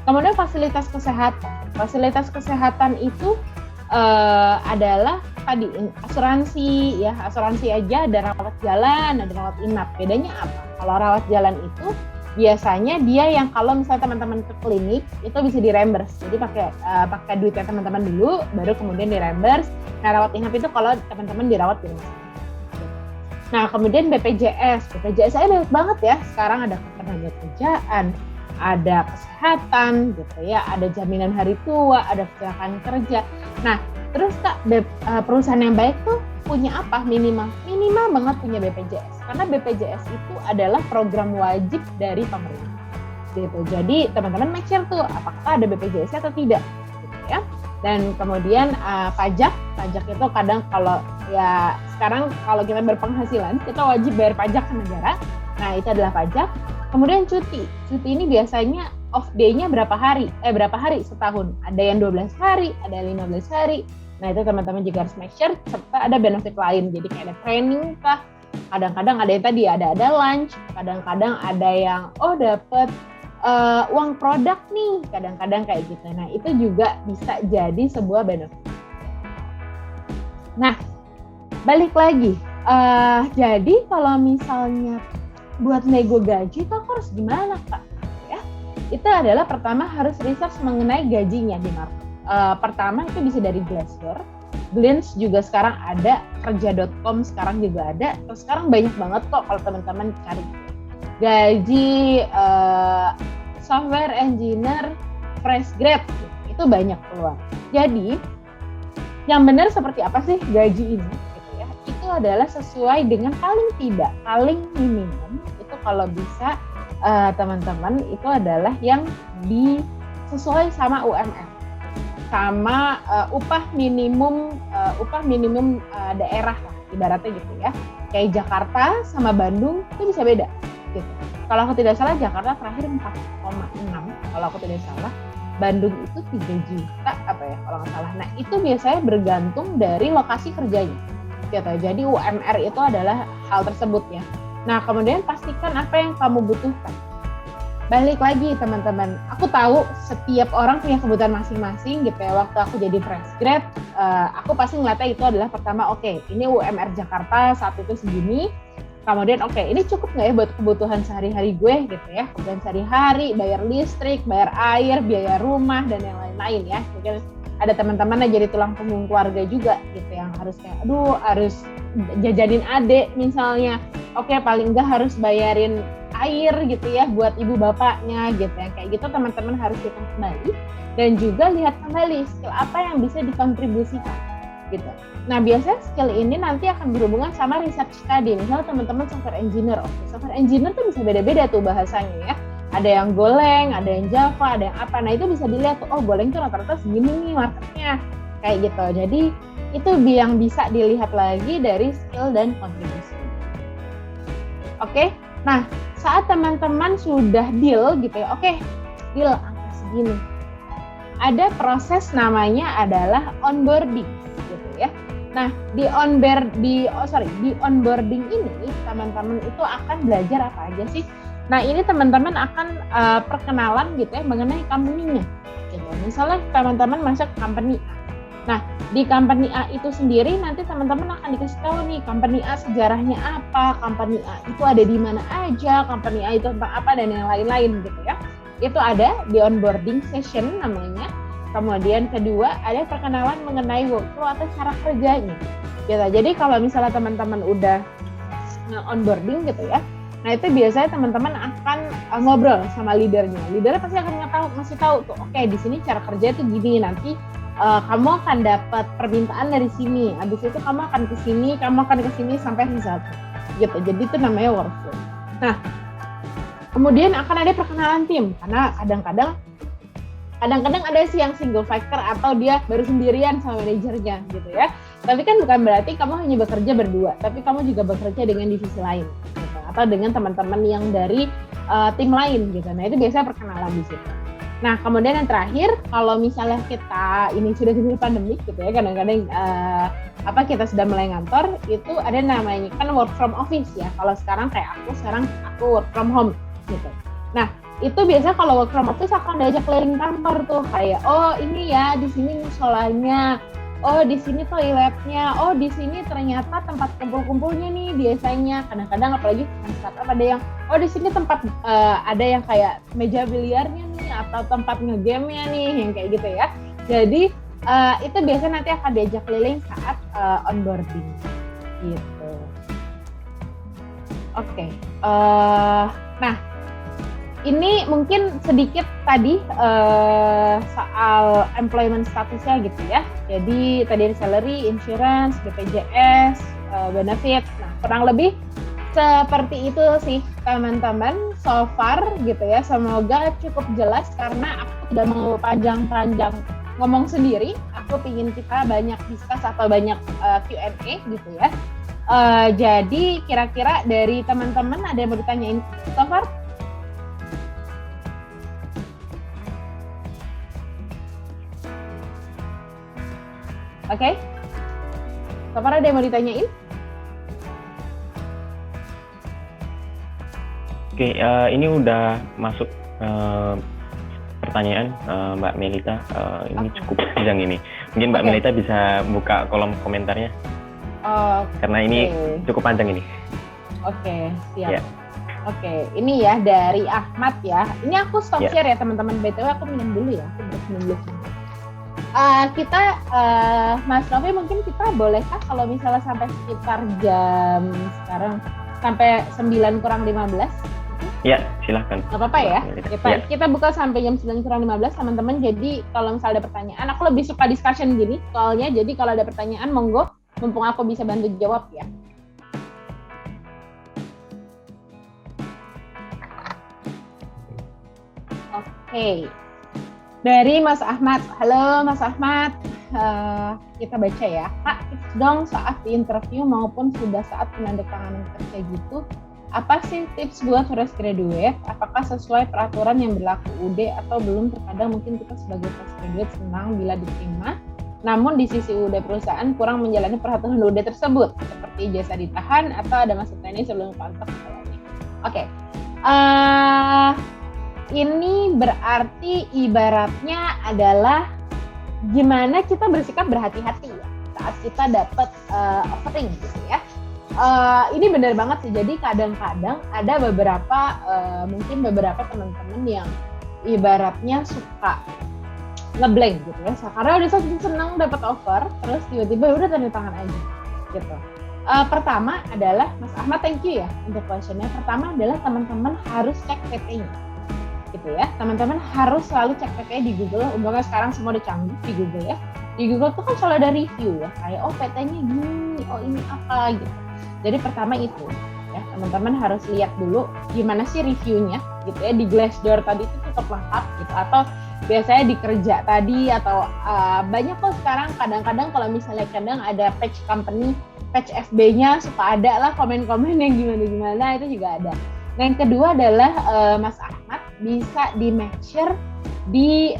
Kemudian fasilitas kesehatan. Fasilitas kesehatan itu adalah tadi asuransi ya. Asuransi aja ada rawat jalan, ada rawat inap. Bedanya apa? Kalau rawat jalan itu biasanya dia yang kalau misalnya teman-teman ke klinik itu bisa di-reimburse. Jadi pakai duitnya teman-teman dulu, baru kemudian di-reimburse. Nah, rawat inap itu kalau teman-teman dirawat di rumah sakit. Nah, kemudian BPJS saya banyak banget ya. Sekarang ada ketenagakerjaan, ada kesehatan gitu ya, ada jaminan hari tua, ada kecelakaan kerja. Nah, terus Kak, perusahaan yang baik tuh punya apa minimal banget punya BPJS, karena BPJS itu adalah program wajib dari pemerintah gitu. Jadi teman-teman make sure tuh apakah ada BPJS atau tidak gitu ya. Dan kemudian pajak itu kadang kalau ya sekarang kalau kita berpenghasilan kita wajib bayar pajak ke negara. Nah, itu adalah pajak. Kemudian cuti ini biasanya off day-nya berapa hari setahun, ada yang 12 hari, ada yang 15 hari. Nah, itu teman-teman juga harus make sure, serta ada benefit lain. Jadi kayak ada training kah, kadang-kadang ada yang tadi ada lunch, kadang-kadang ada yang dapat uang produk nih, kadang-kadang kayak gitu. Nah, itu juga bisa jadi sebuah benefit. Nah, balik lagi, jadi kalau misalnya buat nego gaji itu aku harus gimana Kak? Ya, itu adalah pertama harus research mengenai gajinya di market. Pertama itu bisa dari Glassdoor, Glints juga sekarang ada, kerja.com sekarang juga ada. Terus sekarang banyak banget kok kalau teman-teman cari gaji software engineer fresh grade itu banyak keluar. Jadi yang benar seperti apa sih gaji ini? Gitu ya. itu adalah sesuai dengan paling minimum itu kalau bisa teman-teman itu adalah yang sesuai sama UMR, sama upah minimum daerah lah ibaratnya gitu ya. Kayak Jakarta sama Bandung itu bisa beda gitu. Kalau aku tidak salah Jakarta terakhir 4,6 kalau aku tidak salah. Bandung itu 3 juta kalau nggak salah. Nah itu biasanya bergantung dari lokasi kerjanya gitu. Jadi UMR itu adalah hal tersebut ya. Nah kemudian pastikan apa yang kamu butuhkan. Balik lagi teman-teman, aku tahu setiap orang punya kebutuhan masing-masing gitu ya. Waktu aku jadi fresh grad, aku pasti ngeliatnya itu adalah pertama, oke, ini UMR Jakarta saat itu segini. Kemudian oke, ini cukup nggak ya buat kebutuhan sehari-hari gue gitu ya. Kebutuhan sehari-hari, bayar listrik, bayar air, biaya rumah, dan yang lain-lain ya. Mungkin ada teman-teman yang jadi tulang punggung keluarga juga gitu, yang harus kayak, harus jajanin adik misalnya. Oke, paling enggak harus bayarin air gitu ya buat ibu bapaknya gitu ya. Kayak gitu teman-teman harus hitung kembali dan juga lihat kembali skill apa yang bisa dikontribusikan gitu. Nah biasanya skill ini nanti akan berhubungan sama research study. Misalnya teman-teman software engineer, software engineer tuh bisa beda-beda tuh bahasanya ya. Ada yang Golang, ada yang Java, ada yang apa. Nah itu bisa dilihat tuh, Golang tuh rata-rata segini nih marketnya kayak gitu. Jadi itu yang bisa dilihat lagi dari skill dan kontribusi. Oke, nah saat teman-teman sudah deal gitu ya, deal angka segini. Ada proses namanya adalah onboarding gitu ya. Nah, di onboarding ini teman-teman itu akan belajar apa aja sih? Nah, ini teman-teman akan perkenalan gitu ya mengenai company-nya. Gitu. Misalnya teman-teman masuk company A. Nah, di company A itu sendiri nanti teman-teman akan dikasih tahu nih company A sejarahnya apa, company A itu ada di mana aja, company A itu tentang apa dan yang lain-lain gitu ya. Itu ada di onboarding session namanya. Kemudian kedua ada perkenalan mengenai workflow atau cara kerjanya. Gitu. Jadi kalau misalnya teman-teman udah onboarding gitu ya, nah itu biasanya teman-teman akan ngobrol sama leadernya. Leadernya pasti akan ngasih tahu tuh, di sini cara kerja itu gini, nanti kamu akan dapat permintaan dari sini, habis itu kamu akan ke sini sampai result gitu. Jadi itu namanya workflow. Nah, kemudian akan ada perkenalan tim karena kadang-kadang ada sih yang single factor atau dia baru sendirian sama manajernya gitu ya. Tapi kan bukan berarti kamu hanya bekerja berdua, tapi kamu juga bekerja dengan divisi lain gitu, atau dengan teman-teman yang dari tim lain gitu. Nah, itu biasanya perkenalan di situ. Nah, kemudian yang terakhir, kalau misalnya kita ini sudah di pandemik gitu ya, kadang-kadang kita sudah mulai ngantor, itu ada namanya kan work from office ya. Kalau sekarang kayak aku work from home gitu. Nah, itu biasanya kalau work from office akan diajak keliling kantor tuh, kayak ini ya di sini musolanya, di sini toiletnya, di sini ternyata tempat kumpul-kumpulnya nih biasanya. Kadang-kadang apalagi startup ada yang di sini tempat ada yang kayak meja biliarnya nih atau tempat ngegame-nya nih yang kayak gitu ya. Jadi itu biasanya nanti akan diajak keliling saat onboarding gitu. Oke. Nah, ini mungkin sedikit tadi soal employment statusnya gitu ya. Jadi tadi ada salary, insurance, BPJS, benefit. Nah, kurang lebih seperti itu sih teman-teman. So far gitu ya. Semoga cukup jelas karena aku tidak mau panjang-panjang ngomong sendiri. Aku pingin kita banyak discuss atau banyak Q&A gitu ya. Jadi kira-kira dari teman-teman ada yang mau ditanyain so far? Oke, so far ada yang mau ditanyain? Oke, ini udah masuk pertanyaan Mbak Melita. Ini cukup panjang ini. Mungkin Mbak Melita bisa buka kolom komentarnya. Karena ini cukup panjang ini. Oke, siap. Yeah. Oke, ini ya dari Ahmad ya. Ini aku stop share ya teman-teman. BTW aku minum dulu ya. Aku minum dulu. Mas Novi mungkin kita bolehkah kalau misalnya sampai sekitar jam sekarang sampai 9 kurang 15? Ya, silahkan. Gak apa-apa ya? Kita buka sampai jam 9 kurang 15 teman-teman. Jadi kalau misalnya ada pertanyaan, aku lebih suka discussion gini soalnya. Jadi kalau ada pertanyaan monggo mumpung aku bisa bantu jawab ya. Oke. Dari Mas Ahmad. Halo Mas Ahmad. Kita baca ya. Kak, tips dong saat di interview maupun sudah saat penandatanganan kerja gitu. Apa sih tips buat fresh graduate? Apakah sesuai peraturan yang berlaku UD atau belum? Terkadang mungkin kita sebagai fresh graduate senang bila diterima, namun di sisi UD perusahaan kurang menjalani peraturan UD tersebut, seperti jasa ditahan atau ada masa training sebelum kontrak. Oke. Ini berarti ibaratnya adalah gimana kita bersikap berhati-hati ya saat kita dapat offering gitu ya. Ini benar banget sih. Jadi kadang-kadang ada mungkin beberapa teman-teman yang ibaratnya suka ngeblank gitu ya. Karena udah saking senang dapat offer, terus tiba-tiba udah tanda tangan aja gitu. Pertama adalah Mas Ahmad, thank you ya untuk questionnya. Pertama adalah teman-teman harus cek PT-nya. Gitu ya, teman-teman harus selalu cek PT di Google. Umpamanya sekarang semua udah canggih di Google ya. Di Google tuh kan selalu ada review ya, kayak PT-nya gini, ini apa gitu. Jadi pertama itu ya, teman-teman harus lihat dulu gimana sih reviewnya gitu ya. Di Glassdoor tadi itu cukup lengkap gitu, atau biasanya di Kerja tadi, atau banyak kok sekarang kadang-kadang kalau misalnya kadang ada page company, page FB-nya suka ada lah komen-komen yang gimana-gimana, itu juga ada. Nah, yang kedua adalah Mas Ahmad bisa di-make-sure di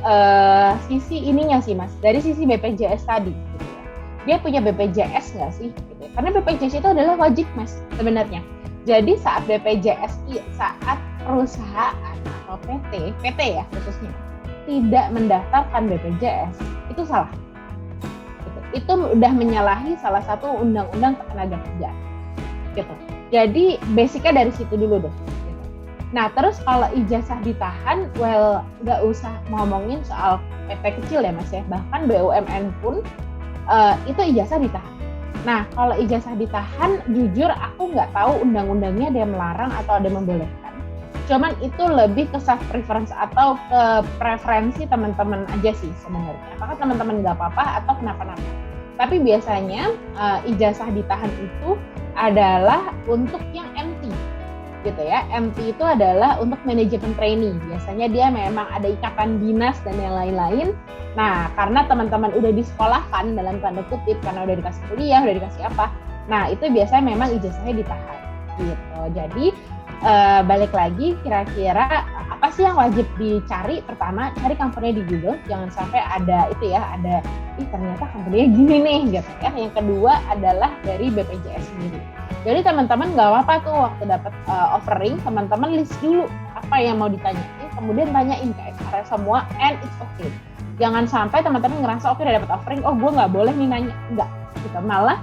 sisi ininya sih Mas, dari sisi BPJS tadi gitu ya. Dia punya BPJS nggak sih? Gitu. Karena BPJS itu adalah wajib Mas sebenarnya. Jadi saat BPJS, saat perusahaan atau PT ya khususnya, tidak mendaftarkan BPJS, itu salah. Gitu. Itu udah menyalahi salah satu undang-undang ketenagakerjaan. Gitu. Jadi basicnya dari situ dulu deh. Gitu. Nah terus kalau ijazah ditahan, nggak usah ngomongin soal PT kecil ya Mas ya. Bahkan BUMN pun itu ijazah ditahan. Nah kalau ijazah ditahan, jujur aku nggak tahu undang-undangnya ada yang melarang atau ada yang membolehkan. Cuman itu lebih ke self preference atau ke preferensi teman-teman aja sih sebenarnya. Apakah teman-teman nggak apa-apa atau kenapa-napa. Tapi biasanya ijazah ditahan itu adalah untuk yang MT gitu ya. MT itu adalah untuk manajemen training. Biasanya dia memang ada ikatan dinas dan yang lain-lain. Nah, karena teman-teman udah disekolahkan dalam tanda kutip, karena udah dikasih kuliah, udah dikasih apa. Nah, itu biasanya memang ijazahnya ditahan gitu. Jadi balik lagi, kira-kira apa sih yang wajib dicari? Pertama, cari company di Google, jangan sampai ada itu ya, ada ternyata company-nya gini nih gitu ya. Yang kedua adalah dari BPJS sendiri. Jadi teman-teman nggak apa-apa tuh waktu dapat offering, teman-teman list dulu apa yang mau ditanyain, kemudian tanyain ke HR semua, and it's okay. Jangan sampai teman-teman ngerasa oke udah dapat offering, gue nggak boleh nih nanya, enggak. Gitu. Malah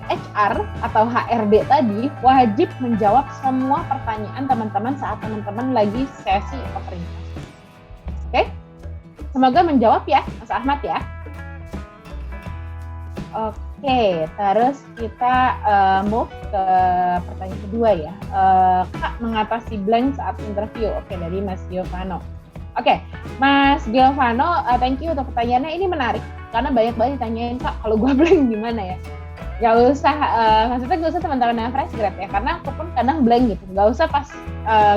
HR atau HRD tadi wajib menjawab semua pertanyaan teman-teman saat teman-teman lagi sesi offering. Oke? Semoga menjawab ya, Mas Ahmad ya. Oke, terus kita move ke pertanyaan kedua ya. Kak, mengatasi blank saat interview. Oke, dari Mas Giovanno. Oke, Mas Giovanno, thank you untuk pertanyaannya. Ini menarik, karena banyak banget ditanyain, Kak, kalau gue blank gimana ya? Gak usah, maksudnya gak usah teman-teman yang fresh grad ya, karena aku pun kadang blank gitu. Gak usah pas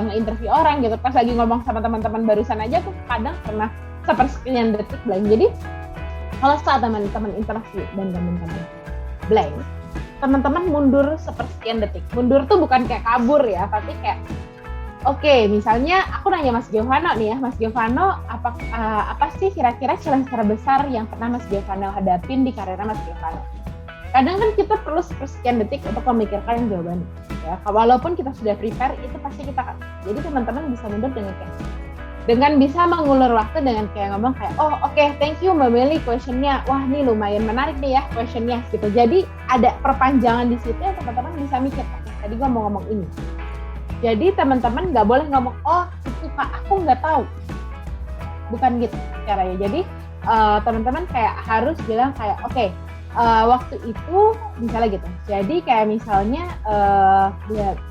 nge-interview orang gitu, pas lagi ngomong sama teman-teman barusan aja tuh kadang pernah sepersekian detik blank. Jadi kalau saat teman-teman interview dan teman-teman blank, teman-teman mundur sepersekian detik. Mundur tuh bukan kayak kabur ya, tapi kayak oke, misalnya aku nanya Mas Giovanno nih ya, Mas Giovanno, apa sih kira-kira challenge terbesar yang pernah Mas Giovanno hadapin di karirnya Mas Giovanno? Kadang kan kita perlu sepersekian detik untuk memikirkan jawabannya. Ya, walaupun kita sudah prepare, itu pasti kita kan. Jadi teman-teman bisa mundur dengan bisa mengulur waktu dengan kayak ngomong kayak, oke, thank you Mbak Meli questionnya. Wah, ini lumayan menarik nih ya questionnya gitu. Jadi ada perpanjangan di situ ya, teman-teman bisa mikir. Tadi gue mau ngomong ini. Jadi teman-teman nggak boleh ngomong, itu Kak, aku nggak tahu. Bukan gitu caranya. Jadi teman-teman kayak harus bilang kayak, oke, waktu itu misalnya gitu. Jadi kayak misalnya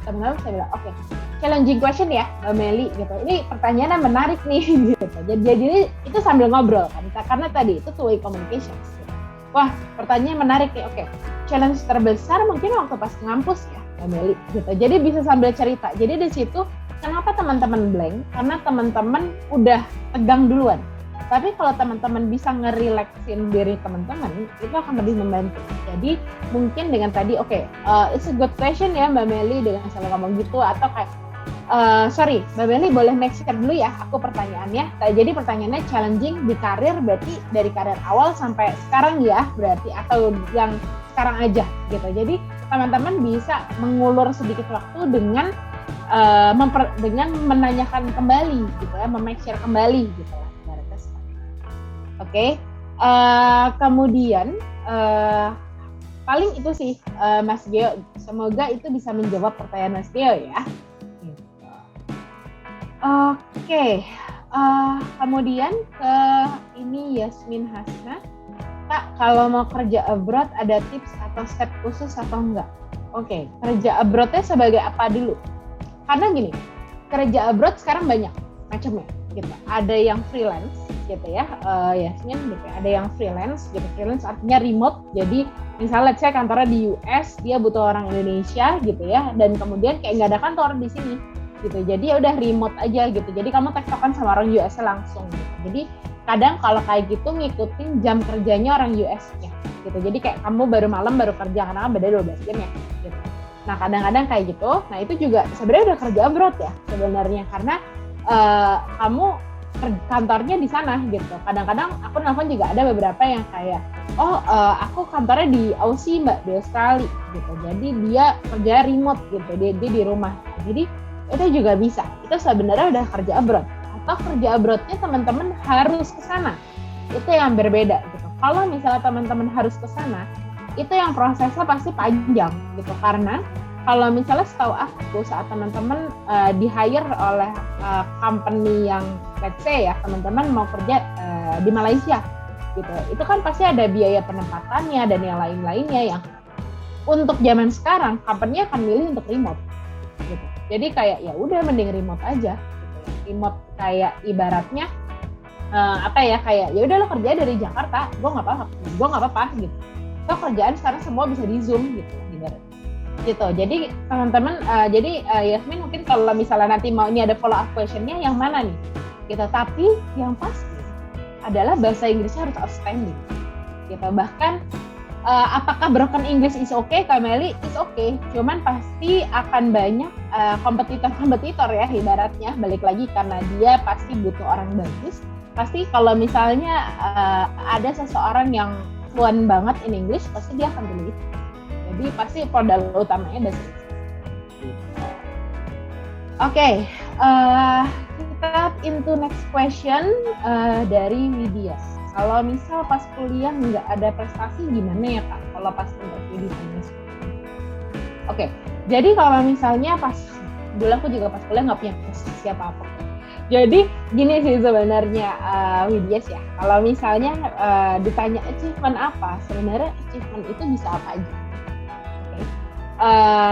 teman-teman saya bilang, oke, challenging question ya Mbak Meli gitu. Ini pertanyaannya menarik nih gitu. Jadi itu sambil ngobrol kan, karena tadi itu two way communication. Wah, pertanyaan menarik nih. Oke, challenge terbesar mungkin waktu pas ngampus ya, Mbak Meli. Gitu. Jadi bisa sambil cerita. Jadi di situ kenapa teman-teman blank? Karena teman-teman udah tegang duluan. Tapi kalau teman-teman bisa ngerelaksin diri teman-teman, itu akan lebih membantu. Jadi mungkin dengan tadi, it's a good question ya Mbak Meli dengan selalu ngomong gitu, atau kayak, sorry Mbak Meli boleh make sure dulu ya, aku pertanyaannya. Jadi pertanyaannya challenging di karir, berarti dari karir awal sampai sekarang ya, berarti, atau yang sekarang aja gitu. Jadi teman-teman bisa mengulur sedikit waktu dengan dengan menanyakan kembali gitu ya, make sure kembali gitu. Oke, kemudian paling itu sih Mas Geo, semoga itu bisa menjawab pertanyaan Mas Geo ya. Oke, kemudian ke ini Yasmin Hasna, Kak, kalau mau kerja abroad ada tips atau step khusus atau enggak? Oke, kerja abroadnya sebagai apa dulu? Karena gini, kerja abroad sekarang banyak macamnya gitu. Ada yang freelance gitu ya, Yasmin gitu. Ada yang freelance gitu. Freelance artinya remote. Jadi misalnya saya kantornya di US, dia butuh orang Indonesia gitu ya, dan kemudian kayak nggak ada kantor di sini gitu. Jadi ya udah remote aja gitu. Jadi kamu tektokan sama orang US langsung gitu. Jadi kadang kalau kayak gitu ngikutin jam kerjanya orang US-nya gitu. Jadi kayak kamu baru malam baru kerja karena beda 12 jam ya gitu. Nah kadang-kadang kayak gitu. Nah itu juga sebenarnya udah kerja abroad ya sebenarnya, karena kamu kantornya di sana gitu. Kadang-kadang aku nelfon juga ada beberapa yang kayak, aku kantornya di Aussie Mbak, di Australia gitu. Jadi dia kerja remote gitu, dia di rumah. Jadi itu juga bisa. Itu sebenarnya udah kerja abroad. Atau kerja abroadnya teman-teman harus ke sana. Itu yang berbeda gitu. Kalau misalnya teman-teman harus ke sana, itu yang prosesnya pasti panjang gitu. Karena kalau misalnya setahu aku saat teman-teman di-hire oleh company yang let's say ya, teman-teman mau kerja di Malaysia gitu. Itu kan pasti ada biaya penempatannya dan yang lain-lainnya yang untuk zaman sekarang company akan milih untuk remote gitu. Jadi kayak ya udah mending remote aja gitu. Remote kayak ibaratnya kayak ya udah lo kerja dari Jakarta, gue nggak apa-apa gitu. So kerjaan sekarang semua bisa di Zoom gitu ibarat. Gitu. Jadi teman-teman, Yasmin mungkin kalau misalnya nanti mau ini ada follow up question-nya yang mana nih? Gitu. Tapi yang pasti adalah bahasa Inggrisnya harus outstanding. Gitu. Bahkan apakah broken English is okay, Kak Meli? Is okay. Cuman pasti akan banyak kompetitor ya ibaratnya. Balik lagi karena dia pasti butuh orang bagus. Pasti kalau misalnya ada seseorang yang fluent banget in English, pasti dia akan pilih itu. Jadi pasti modal utamanya bahasa Inggris. Oke, kita into next question dari Widya. Kalau misal pas kuliah nggak ada prestasi gimana ya Kak? Kalau pas interview di finance. Oke, jadi kalau misalnya dulu aku juga pas kuliah nggak punya prestasi apa-apa. Jadi gini sih sebenarnya Widya ya. Kalau misalnya ditanya achievement apa, sebenarnya achievement itu bisa apa aja.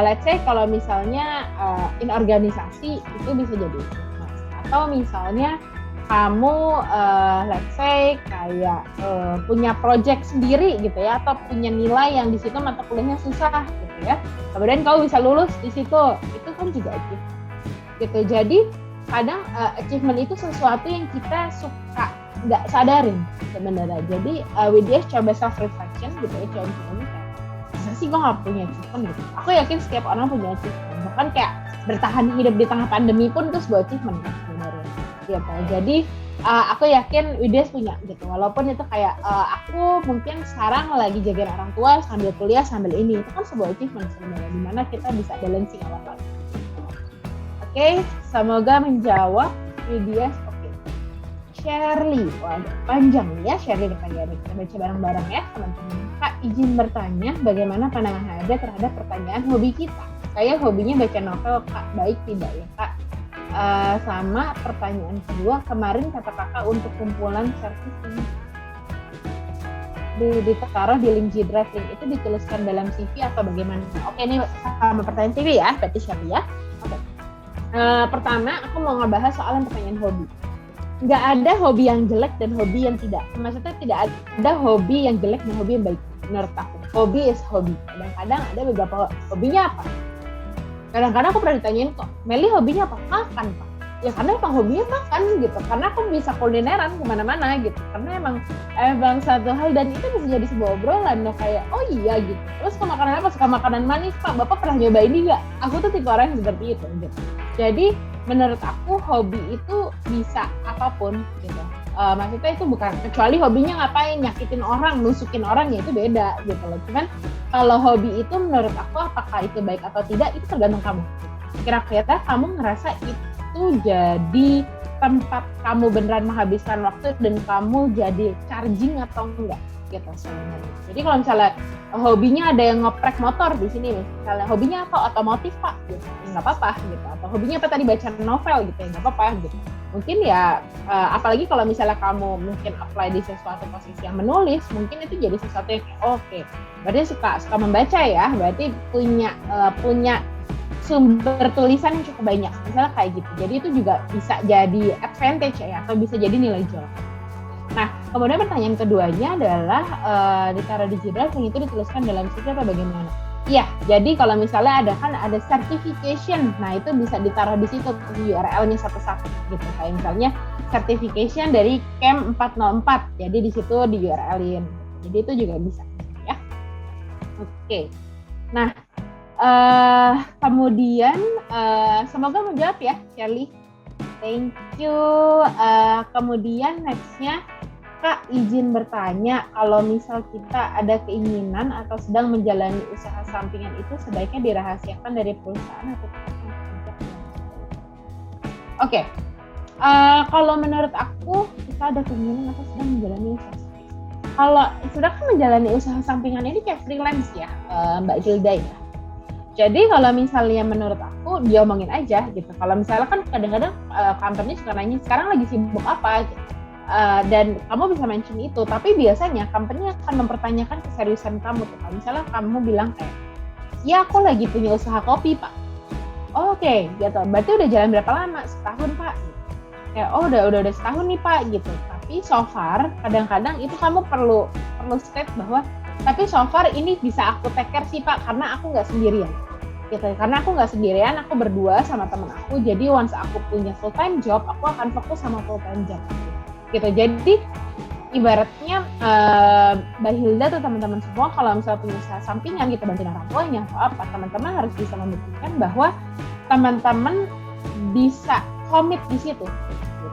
Let's say kalau misalnya in organisasi itu bisa jadi atau misalnya kamu let's say kayak punya project sendiri gitu ya, atau punya nilai yang di situ mata kuliahnya susah gitu ya, kemudian kamu bisa lulus di situ, itu kan juga achievement gitu. Jadi kadang achievement itu sesuatu yang kita suka nggak sadarin sebenarnya. Jadi Widya coba self reflection gitu ya, contohnya sih gue gak punya achievement gitu. Aku yakin setiap orang punya achievement. Bahkan kayak bertahan hidup di tengah pandemi pun itu sebuah achievement kan sebenarnya. Gitu. Jadi aku yakin Widya punya gitu. Walaupun itu kayak aku mungkin sekarang lagi jagain orang tua sambil kuliah sambil ini. Itu kan sebuah achievement sebenarnya. Dimana kita bisa balancing awal-awal. Oke, semoga menjawab Widya. Oke. Shirley, waduh panjang ya Shirley pertanyaannya. Kita baca bareng-bareng ya teman-teman. Kak, izin bertanya bagaimana pandangan Anda terhadap pertanyaan hobi kita? Saya hobinya baca novel, Kak. Baik tidak ya, Kak? Sama pertanyaan kedua, kemarin kata Kakak untuk kumpulan servis ini ditaruh di link G-Drive, link itu dituliskan dalam CV atau bagaimana? Oke, ini sama pertanyaan CV ya, berarti Shirley ya. Oke. Pertama, aku mau ngebahas soal pertanyaan hobi. nggak ada hobi yang jelek dan hobi yang tidak. Maksudnya tidak ada hobi yang jelek dan hobi yang baik. Menurut aku, hobi is hobi. Kadang-kadang ada beberapa hobinya apa? Kadang-kadang aku pernah ditanyain kok, Meli hobinya apa? Makan, Pak. Ya karena emang hobinya makan gitu. Karena aku bisa kulineran kemana-mana gitu. Karena emang satu hal, dan itu bisa jadi sebuah obrolan loh, kayak oh iya gitu. Terus suka makanan apa? Suka makanan manis, Pak. Bapak pernah nyoba ini nggak? Aku tuh tipe orang yang seperti itu gitu. Jadi menurut aku hobi itu bisa apapun gitu. Maksudnya itu bukan, kecuali hobinya ngapain, nyakitin orang, nusukin orang, ya itu beda gitu loh. Cuman kalau hobi itu menurut aku, apakah itu baik atau tidak, itu tergantung kamu. Kira-kira kamu ngerasa itu jadi tempat kamu beneran menghabiskan waktu dan kamu jadi charging atau enggak gitu sebenarnya. Jadi kalau misalnya hobinya ada yang ngoprek motor di sini, misalnya hobinya apa, otomotif Pak, gitu, ya nggak apa-apa gitu. Atau hobinya apa tadi, baca novel gitu, ya nggak apa-apa gitu. Mungkin ya, apalagi kalau misalnya kamu mungkin apply di sesuatu posisi yang menulis, mungkin itu jadi sesuatu yang oke, berarti suka membaca ya, berarti punya sumber tulisan yang cukup banyak, misalnya kayak gitu. Jadi itu juga bisa jadi advantage ya, atau bisa jadi nilai jual. Nah, kemudian pertanyaan keduanya adalah ditaruh di jurnal yang itu dituliskan dalam CV atau bagaimana? Iya, jadi kalau misalnya ada certification, nah itu bisa ditaruh di situ di URL-nya satu-satu gitu. Kayak misalnya certification dari Camp 404, jadi di situ di URL-in. Jadi itu juga bisa ya. Oke. Nah, kemudian semoga menjawab ya, Shelly. Thank you. Kemudian nextnya, Kak, izin bertanya, kalau misal kita ada keinginan atau sedang menjalani usaha sampingan itu sebaiknya dirahasiakan dari perusahaan atau Oke. Kalau menurut aku, kita ada keinginan atau sedang menjalani usaha sampingan. Kalau sudah kan menjalani usaha sampingan ini kayak freelance ya, Mbak Gilda ya. Jadi kalau misalnya menurut aku, diomongin aja gitu. Kalau misalnya kan kadang-kadang company suka nanya, sekarang lagi sibuk apa gitu. Dan kamu bisa mention itu, tapi biasanya company akan mempertanyakan keseriusan kamu tuh. Kalau misalnya kamu bilang kayak, ya aku lagi punya usaha kopi Pak. Oh, oke, gitu. Berarti udah jalan berapa lama? Setahun Pak. Kayak udah setahun nih Pak gitu. Tapi so far kadang-kadang itu kamu perlu state bahwa, tapi so far ini bisa aku take care sih Pak, karena aku nggak sendirian. Gitu. Karena aku nggak sendirian, aku berdua sama teman aku. Jadi once aku punya full time job, aku akan fokus sama full time job. Gitu. Jadi ibaratnya Mbak Hilda tuh teman-teman semua, kalau misalnya punya usaha sampingan, kita bantuin orang tuanya atau apa, teman-teman harus bisa membuktikan bahwa teman-teman bisa komit di situ. Gitu.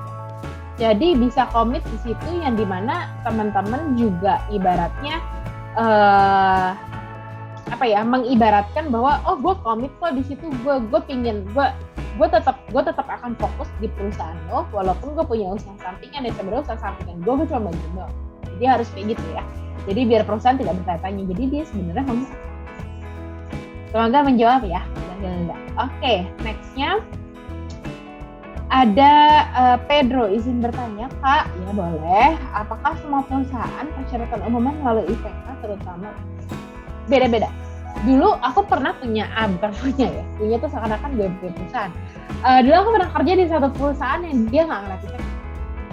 Jadi bisa komit di situ, yang dimana teman-teman juga ibaratnya mengibaratkan bahwa gue komit kok di situ, gue tetap akan fokus di perusahaan lo, walaupun gue punya usaha sampingan, dan sebenarnya usaha sampingan gue cuma bantu lo. Jadi harus kayak gitu ya. Jadi biar perusahaan tidak bertanya-tanya. Jadi dia sebenarnya mau. Semoga menjawab ya. Oke, nextnya ada Pedro izin bertanya, Kak, ya boleh. Apakah semua perusahaan persyaratan umumnya melalui IPK terutama? Beda-beda. Dulu aku pernah punya tuh seakan-akan gue punya perusahaan. Dulu aku pernah kerja di satu perusahaan yang dia nggak ngeliat IPK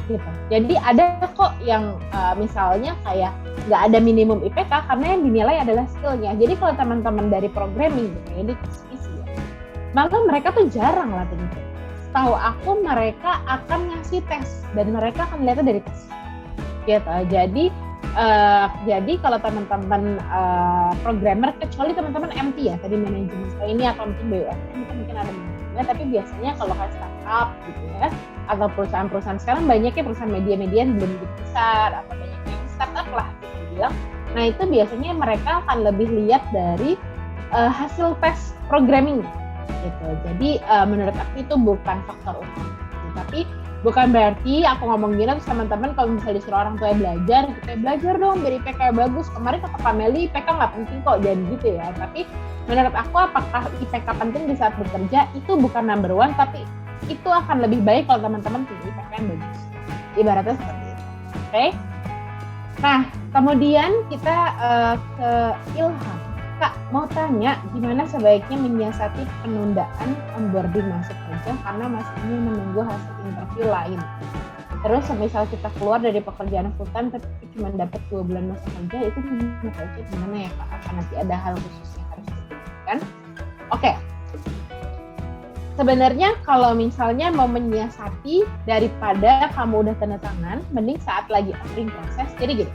gitu. Jadi ada kok yang misalnya kayak nggak ada minimum IPK karena yang dinilai adalah skillnya. Jadi kalau teman-teman dari programming gitu ya, di divisi ya, maka mereka tuh jarang latih IPK. Setahu aku mereka akan ngasih tes dan mereka akan lihatnya dari tes gitu. Jadi kalau teman-teman programmer, kecuali teman-teman MT ya, tadi manajemen ini atau BUMN itu mungkin ada manajemennya, tapi biasanya kalau kayak startup gitu ya, atau perusahaan-perusahaan sekarang banyaknya perusahaan media-media yang belum besar atau banyak yang startup lah gitu bilang. Nah itu biasanya mereka akan lebih lihat dari hasil tes programming gitu. Jadi menurut aku itu bukan faktor utama, tapi bukan berarti aku ngomong gini terus teman-teman kalau misalnya disuruh orang tua belajar dong biar IPK bagus. Kemarin kata Kak Meli, IPK nggak penting kok, jadi gitu ya. Tapi menurut aku, apakah IPK penting di saat bekerja? Itu bukan number one, tapi itu akan lebih baik kalau teman-teman punya IPK yang bagus. Ibaratnya seperti itu. Oke? Nah, kemudian kita ke Ilham. Kak, mau tanya gimana sebaiknya menyiasati penundaan onboarding masuk kerja karena masih ingin menunggu hasil interview lain. Terus misal kita keluar dari pekerjaan full time tapi cuma dapat 2 bulan masa kerja, itu gimana ya Kak? Apa nanti ada hal khusus yang harus diperhatikan? Oke. Sebenarnya kalau misalnya mau menyiasati daripada kamu udah tanda tangan, mending saat lagi offering proses. Jadi gini,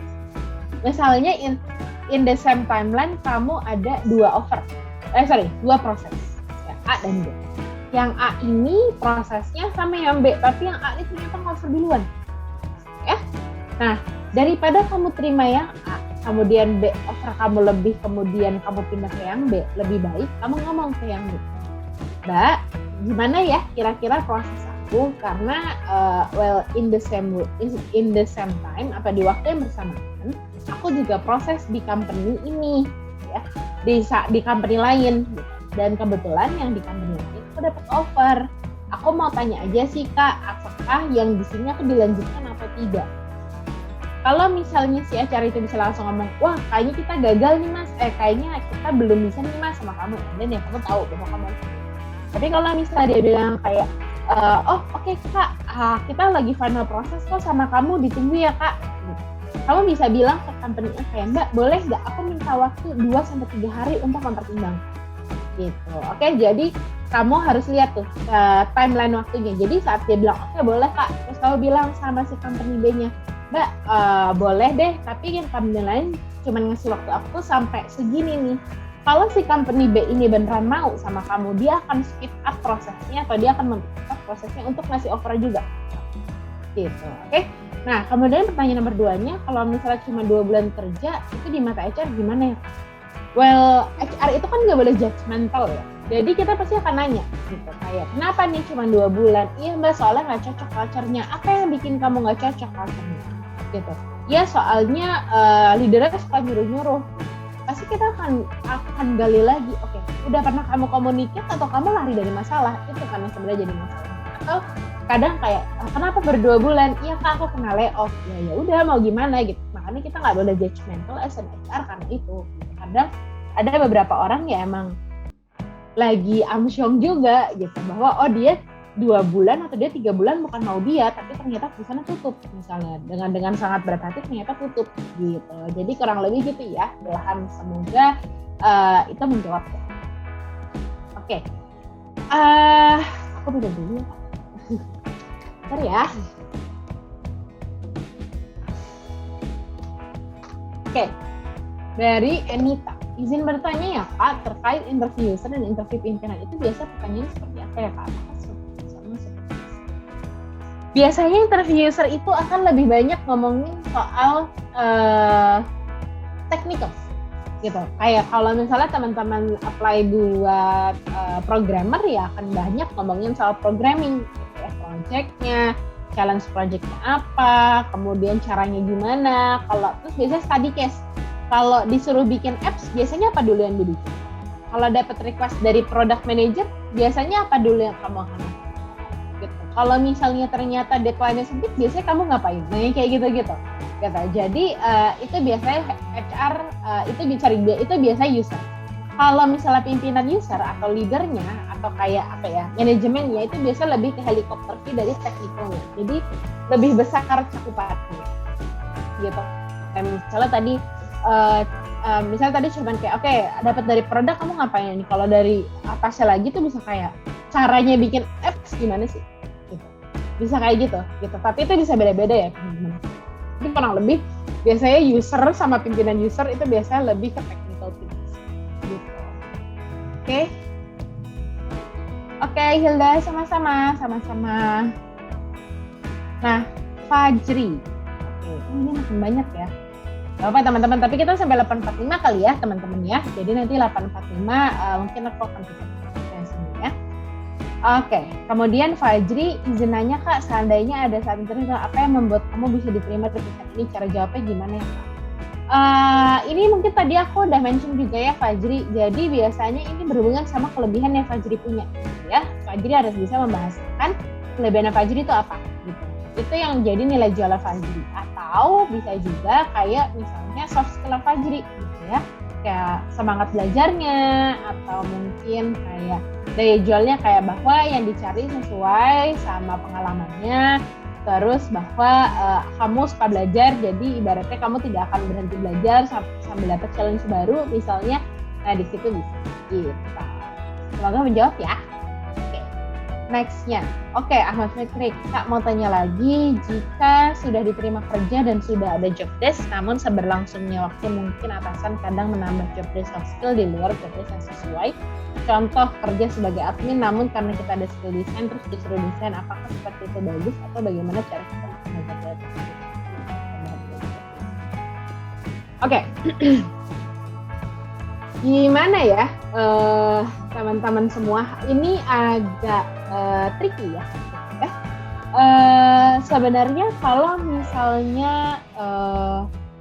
misalnya in the same timeline kamu ada 2 proses, ya, A dan B. Yang A ini prosesnya sama yang B, tapi yang A ini ternyata nge-offer duluan. Ya. Nah, daripada kamu terima yang A, kemudian B offer kamu lebih, kemudian kamu pindah ke yang B, lebih baik kamu ngomong ke yang B. Mbak, gimana ya kira-kira proses aku? Karena in the same time atau di waktu yang bersamaan, aku juga proses di company ini, ya, di company lain. Dan kebetulan yang di company lain aku dapat offer. Aku mau tanya aja sih Kak, apakah yang di sini aku dilanjutkan atau tidak? Kalau misalnya si HR itu bisa langsung ngomong, wah kayaknya kita gagal nih Mas, kayaknya kita belum bisa nih Mas sama kamu, dan ya kamu tahu bahwa kamu. Tapi kalau misalnya dia bilang kayak, oke, Kak, kita lagi final proses kok sama kamu, ditunggu ya Kak. Kamu bisa bilang ke company-nya kayak, Mbak, boleh nggak aku minta waktu 2-3 hari untuk mempertimbangkan? Gitu. Oke, jadi kamu harus lihat tuh timeline waktunya. Jadi saat dia bilang, oke boleh Kak, terus kamu bilang sama si company B-nya, Mbak, boleh deh, tapi yang company lain cuma ngasih waktu aku sampai segini nih. Kalau si company B ini beneran mau sama kamu, dia akan speed up prosesnya atau dia akan mempercepat prosesnya untuk ngasih offer juga. Gitu, oke? Nah, kemudian pertanyaan nomor 2-nya, kalau misalnya cuma 2 bulan kerja, itu di mata HR gimana ya? Well, HR itu kan nggak boleh judgmental ya. Jadi kita pasti akan nanya, gitu, kayak, kenapa nih cuma 2 bulan? Iya Mbak, soalnya nggak cocok culture-nya. Apa yang bikin kamu nggak cocok culture-nya? Gitu. Ya soalnya leadernya suka nyuruh-nyuruh. Pasti kita akan gali lagi, oke, udah pernah kamu komunikasi atau kamu lari dari masalah? Itu kan yang sebenarnya jadi masalah. Atau kadang kayak, kenapa 2 bulan? Iya Kak, aku kena layoff. Ya udah, mau gimana gitu. Makanya kita nggak boleh judgmental as an HR karena itu. Kadang ada beberapa orang ya emang lagi amsyong juga gitu, bahwa dia 2 bulan atau dia 3 bulan bukan mau dia, tapi ternyata perusahaan tutup misalnya, dengan sangat berat hati ternyata tutup gitu. Jadi kurang lebih gitu ya, Ilham, semoga itu menjawab ya. Oke. Aku udah dulu ya. Bentar ya. Oke. Dari Anita, izin bertanya ya Kak, terkait interview user dan interview pimpinan itu biasa pertanyaannya seperti apa ya Kak? Biasanya interview user itu akan lebih banyak ngomongin soal technical gitu. Kayak kalau misalnya teman-teman apply buat programmer ya akan banyak ngomongin soal programming gitu ya, project-nya, challenge project-nya apa, kemudian caranya gimana. Kalau terus biasanya study case. Kalau disuruh bikin apps biasanya apa dulu yang dibikin? Kalau dapat request dari product manager biasanya apa dulu yang kamu akan lakukan? Gitu. Kalau misalnya ternyata deadline-nya sempit, biasanya kamu ngapain? Nah, kayak gitu-gitu. Jadi itu biasanya HR itu biasanya user. Kalau misalnya pimpinan user atau leadernya atau kayak apa ya, manajemennya itu biasa lebih ke helikopter view dari teknikalnya. Jadi lebih besar cakupannya. Gitu. Dan misalnya tadi cuman kayak oke, dapat dari produk kamu ngapain nih? Kalau dari atasnya lagi tuh bisa kayak caranya bikin apps gimana sih? Gitu. Bisa kayak gitu. Tapi itu bisa beda-beda ya teman-teman. Tapi kurang lebih biasanya user sama pimpinan user itu biasanya lebih ke technical things. Gitu. Oke, Hilda, sama-sama. Nah, Fajri. Ini makin banyak ya. Gak apa teman-teman, tapi kita sampai 845 kali ya teman-teman ya. Jadi nanti 845 mungkin aku akan tutup sini ya. Oke, kemudian Fajri izin nanya Kak, seandainya ada saat interview apa yang membuat kamu bisa diterima di perusahaan ini? Cara jawabnya gimana ya Kak? Ini mungkin tadi aku udah mention juga ya Fajri. Jadi biasanya ini berhubungan sama kelebihan yang Fajri punya, ya. Fajri harus bisa membahasakan kelebihan Fajri itu apa, gitu. Itu yang jadi nilai jual Fajri. Atau bisa juga kayak misalnya soft skill Fajri, gitu ya. Kayak semangat belajarnya, atau mungkin kayak daya jualnya kayak bahwa yang dicari sesuai sama pengalamannya, terus bahwa kamu suka belajar, jadi ibaratnya kamu tidak akan berhenti belajar sambil dapat challenge baru misalnya. Nah di situ bisa gitu. Semoga menjawab ya. Oke, nextnya. Oke, Ahmad Fikri, Kak mau tanya lagi, jika sudah diterima kerja dan sudah ada job desk, namun seberlangsungnya waktu mungkin atasan kadang menambah job desk soft skill di luar job desk yang sesuai. Contoh kerja sebagai admin, namun karena kita ada skill desain terus disuruh desain, apakah seperti itu bagus atau bagaimana cara kita mengajar tersebut? Oke. Gimana ya teman-teman semua, ini agak tricky ya. Sebenarnya kalau misalnya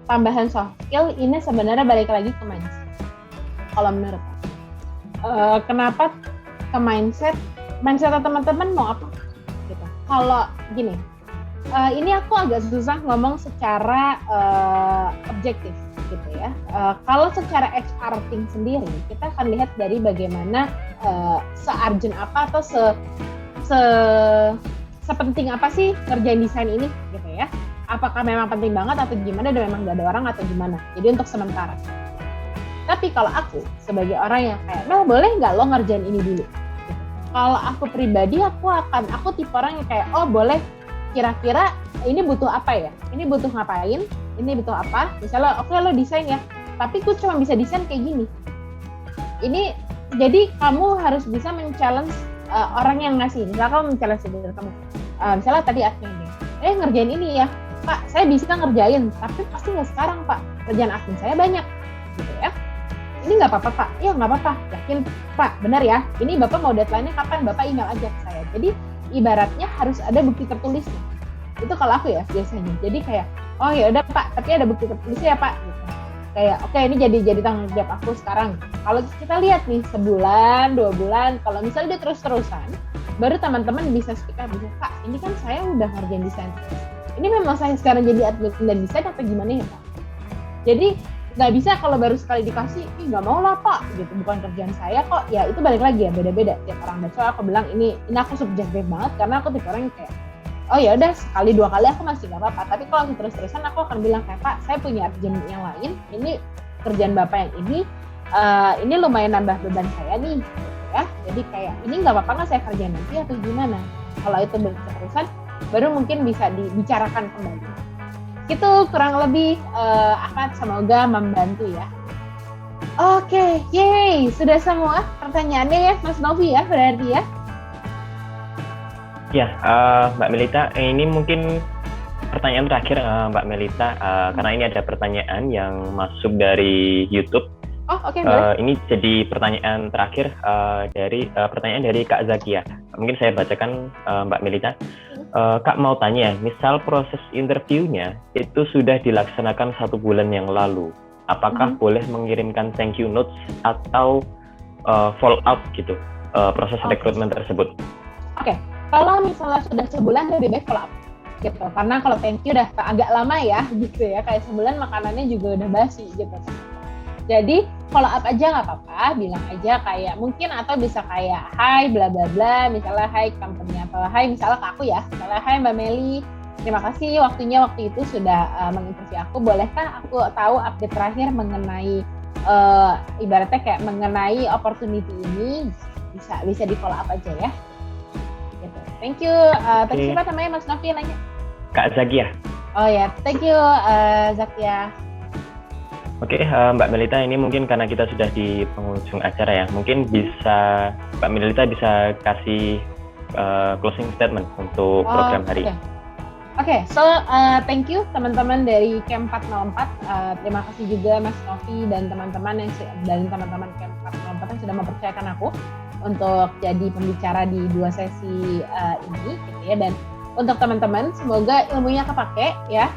tambahan soft skill ini sebenarnya balik lagi ke mindset. Kalau menurut kenapa ke mindset teman-teman mau apa gitu. Kalau gini, ini aku agak susah ngomong secara objektif gitu ya. Kalau secara HR thing sendiri, kita akan lihat dari bagaimana se-urgent apa atau sepenting apa sih ngerjain desain ini gitu ya. Apakah memang penting banget atau gimana, dan memang gak ada orang atau gimana. Jadi untuk sementara. Tapi kalau aku sebagai orang yang kayak, Mel boleh nggak lo ngerjain ini dulu? Gitu. Kalau aku pribadi, aku tipe orang yang kayak, oh boleh. Kira-kira ini butuh apa ya? Ini butuh ngapain? Ini butuh apa? Misalnya, oke, lo desain ya, tapi gue cuma bisa desain kayak gini. Ini jadi kamu harus bisa men-challenge orang yang ngasih. Misalnya kamu men-challenge diri kamu. Misalnya tadi admin nih, ngerjain ini ya, Pak. Saya bisa ngerjain, tapi pasti nggak sekarang, Pak. Kerjaan admin saya banyak, gitu ya. Ini nggak apa-apa, Pak. Iya nggak apa-apa. Yakin, Pak. Benar ya. Ini Bapak mau deadline-nya kapan? Bapak email aja ke saya. Jadi ibaratnya harus ada bukti tertulisnya. Itu kalau aku ya biasanya. Jadi kayak, oh ya udah Pak, tapi ada bukti tertulisnya ya Pak. Gitu. Kayak oke, ini jadi tanggung jawab aku sekarang. Kalau kita lihat nih sebulan, 2 bulan, kalau misalnya dia terus-terusan, baru teman-teman bisa speak up, bisa, Pak, ini kan saya udah ngerjain desain. Ini memang saya sekarang jadi admin dan desain apa gimana ya Pak? Jadi nggak bisa kalau baru sekali dikasih, nggak mau lah Pak, gitu, bukan kerjaan saya kok. Ya itu balik lagi ya, beda-beda tiap orang. Dan soalnya aku bilang ini aku subjektif banget karena aku tipe orang yang kayak, oh ya udah sekali 2 kali aku masih nggak apa-apa. Tapi kalau terus-terusan aku akan bilang kayak, Pak, saya punya kerjaan yang lain, ini kerjaan Bapak yang ini lumayan nambah beban saya nih, gitu ya. Jadi kayak ini nggak apa-apa nggak saya kerjain nanti atau gimana? Kalau itu terus-terusan, baru mungkin bisa dibicarakan kembali. Itu kurang lebih Ahmad, semoga membantu ya. Oke, yeay, sudah semua pertanyaannya ya Mas Novi ya berarti ya. Ya, Mbak Melita, ini mungkin pertanyaan terakhir Mbak Melita, karena ini ada pertanyaan yang masuk dari YouTube. Oh oke, boleh. Ini jadi pertanyaan terakhir pertanyaan dari Kak Zakia. Mungkin saya bacakan Mbak Melita. Kak mau tanya, misal proses interviewnya itu sudah dilaksanakan 1 bulan yang lalu, apakah boleh mengirimkan thank you notes atau follow up gitu proses rekrutmen tersebut? Oke, kalau misalnya sudah sebulan lebih baik follow up gitu, karena kalau thank you udah agak lama ya gitu ya, kayak sebulan makanannya juga udah basi gitu. Jadi follow up aja nggak apa-apa, bilang aja kayak mungkin, atau bisa kayak hai bla bla bla, misalnya hai company atau hai misalnya ke aku ya, misalnya hai Mbak Meli, terima kasih waktu itu sudah menginterview aku, bolehkah aku tahu update terakhir mengenai ibaratnya kayak mengenai opportunity ini, bisa di follow up aja ya. Gitu. Thank you. Tadi siapa namanya Mas Novi nanya? Kak Zakia. Oh ya, thank you Zakia. Oke, Mbak Melita, ini mungkin karena kita sudah di penghujung acara ya, mungkin bisa Mbak Melita bisa kasih closing statement untuk program hari ini. Oke, so thank you teman-teman dari Camp 404. Terima kasih juga Mas Novi dan teman-teman Camp 404 yang sudah mempercayakan aku untuk jadi pembicara di 2 sesi ini, gitu ya. Dan untuk teman-teman, semoga ilmunya kepake ya.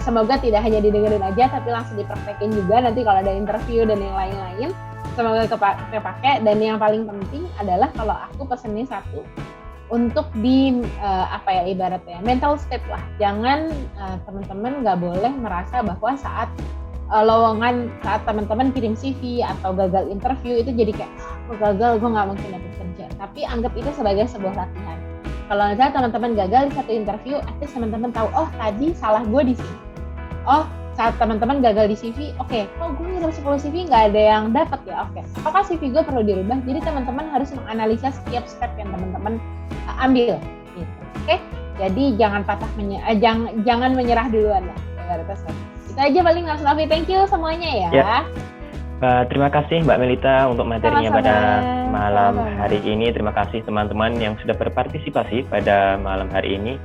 Semoga tidak hanya didengerin aja, tapi langsung dipraktekin juga nanti kalau ada interview dan yang lain-lain. Semoga kepake. Dan yang paling penting adalah kalau aku pesennya satu, untuk di ibaratnya mental state lah. Jangan teman-teman nggak boleh merasa bahwa saat teman-teman kirim CV atau gagal interview itu jadi kayak gagal, gue nggak mungkin dapat kerja. Tapi anggap itu sebagai sebuah latihan. kalau misalnya teman-teman gagal di satu interview, at least teman-teman tahu, oh tadi salah gue di sini. Oh, saat teman-teman gagal di CV, oke, kok gue ngirim 10 CV nggak ada yang dapat ya, oke. Apakah CV gue perlu dirubah? Jadi teman-teman harus menganalisa setiap step yang teman-teman ambil. Gitu. Oke, jadi jangan jangan menyerah duluan ya. Itu aja paling Mas Novi, thank you semuanya ya. Terima kasih Mbak Melita untuk materinya Sama-sama. pada malam Sama-sama. hari ini. Terima kasih teman-teman yang sudah berpartisipasi pada malam hari ini.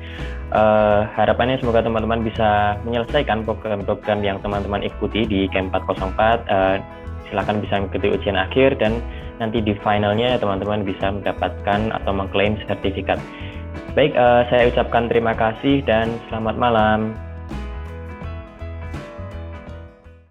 Harapannya semoga teman-teman bisa menyelesaikan program-program yang teman-teman ikuti di Camp 404. Silakan bisa mengikuti ujian akhir dan nanti di finalnya teman-teman bisa mendapatkan atau mengklaim sertifikat. Baik, saya ucapkan terima kasih dan selamat malam.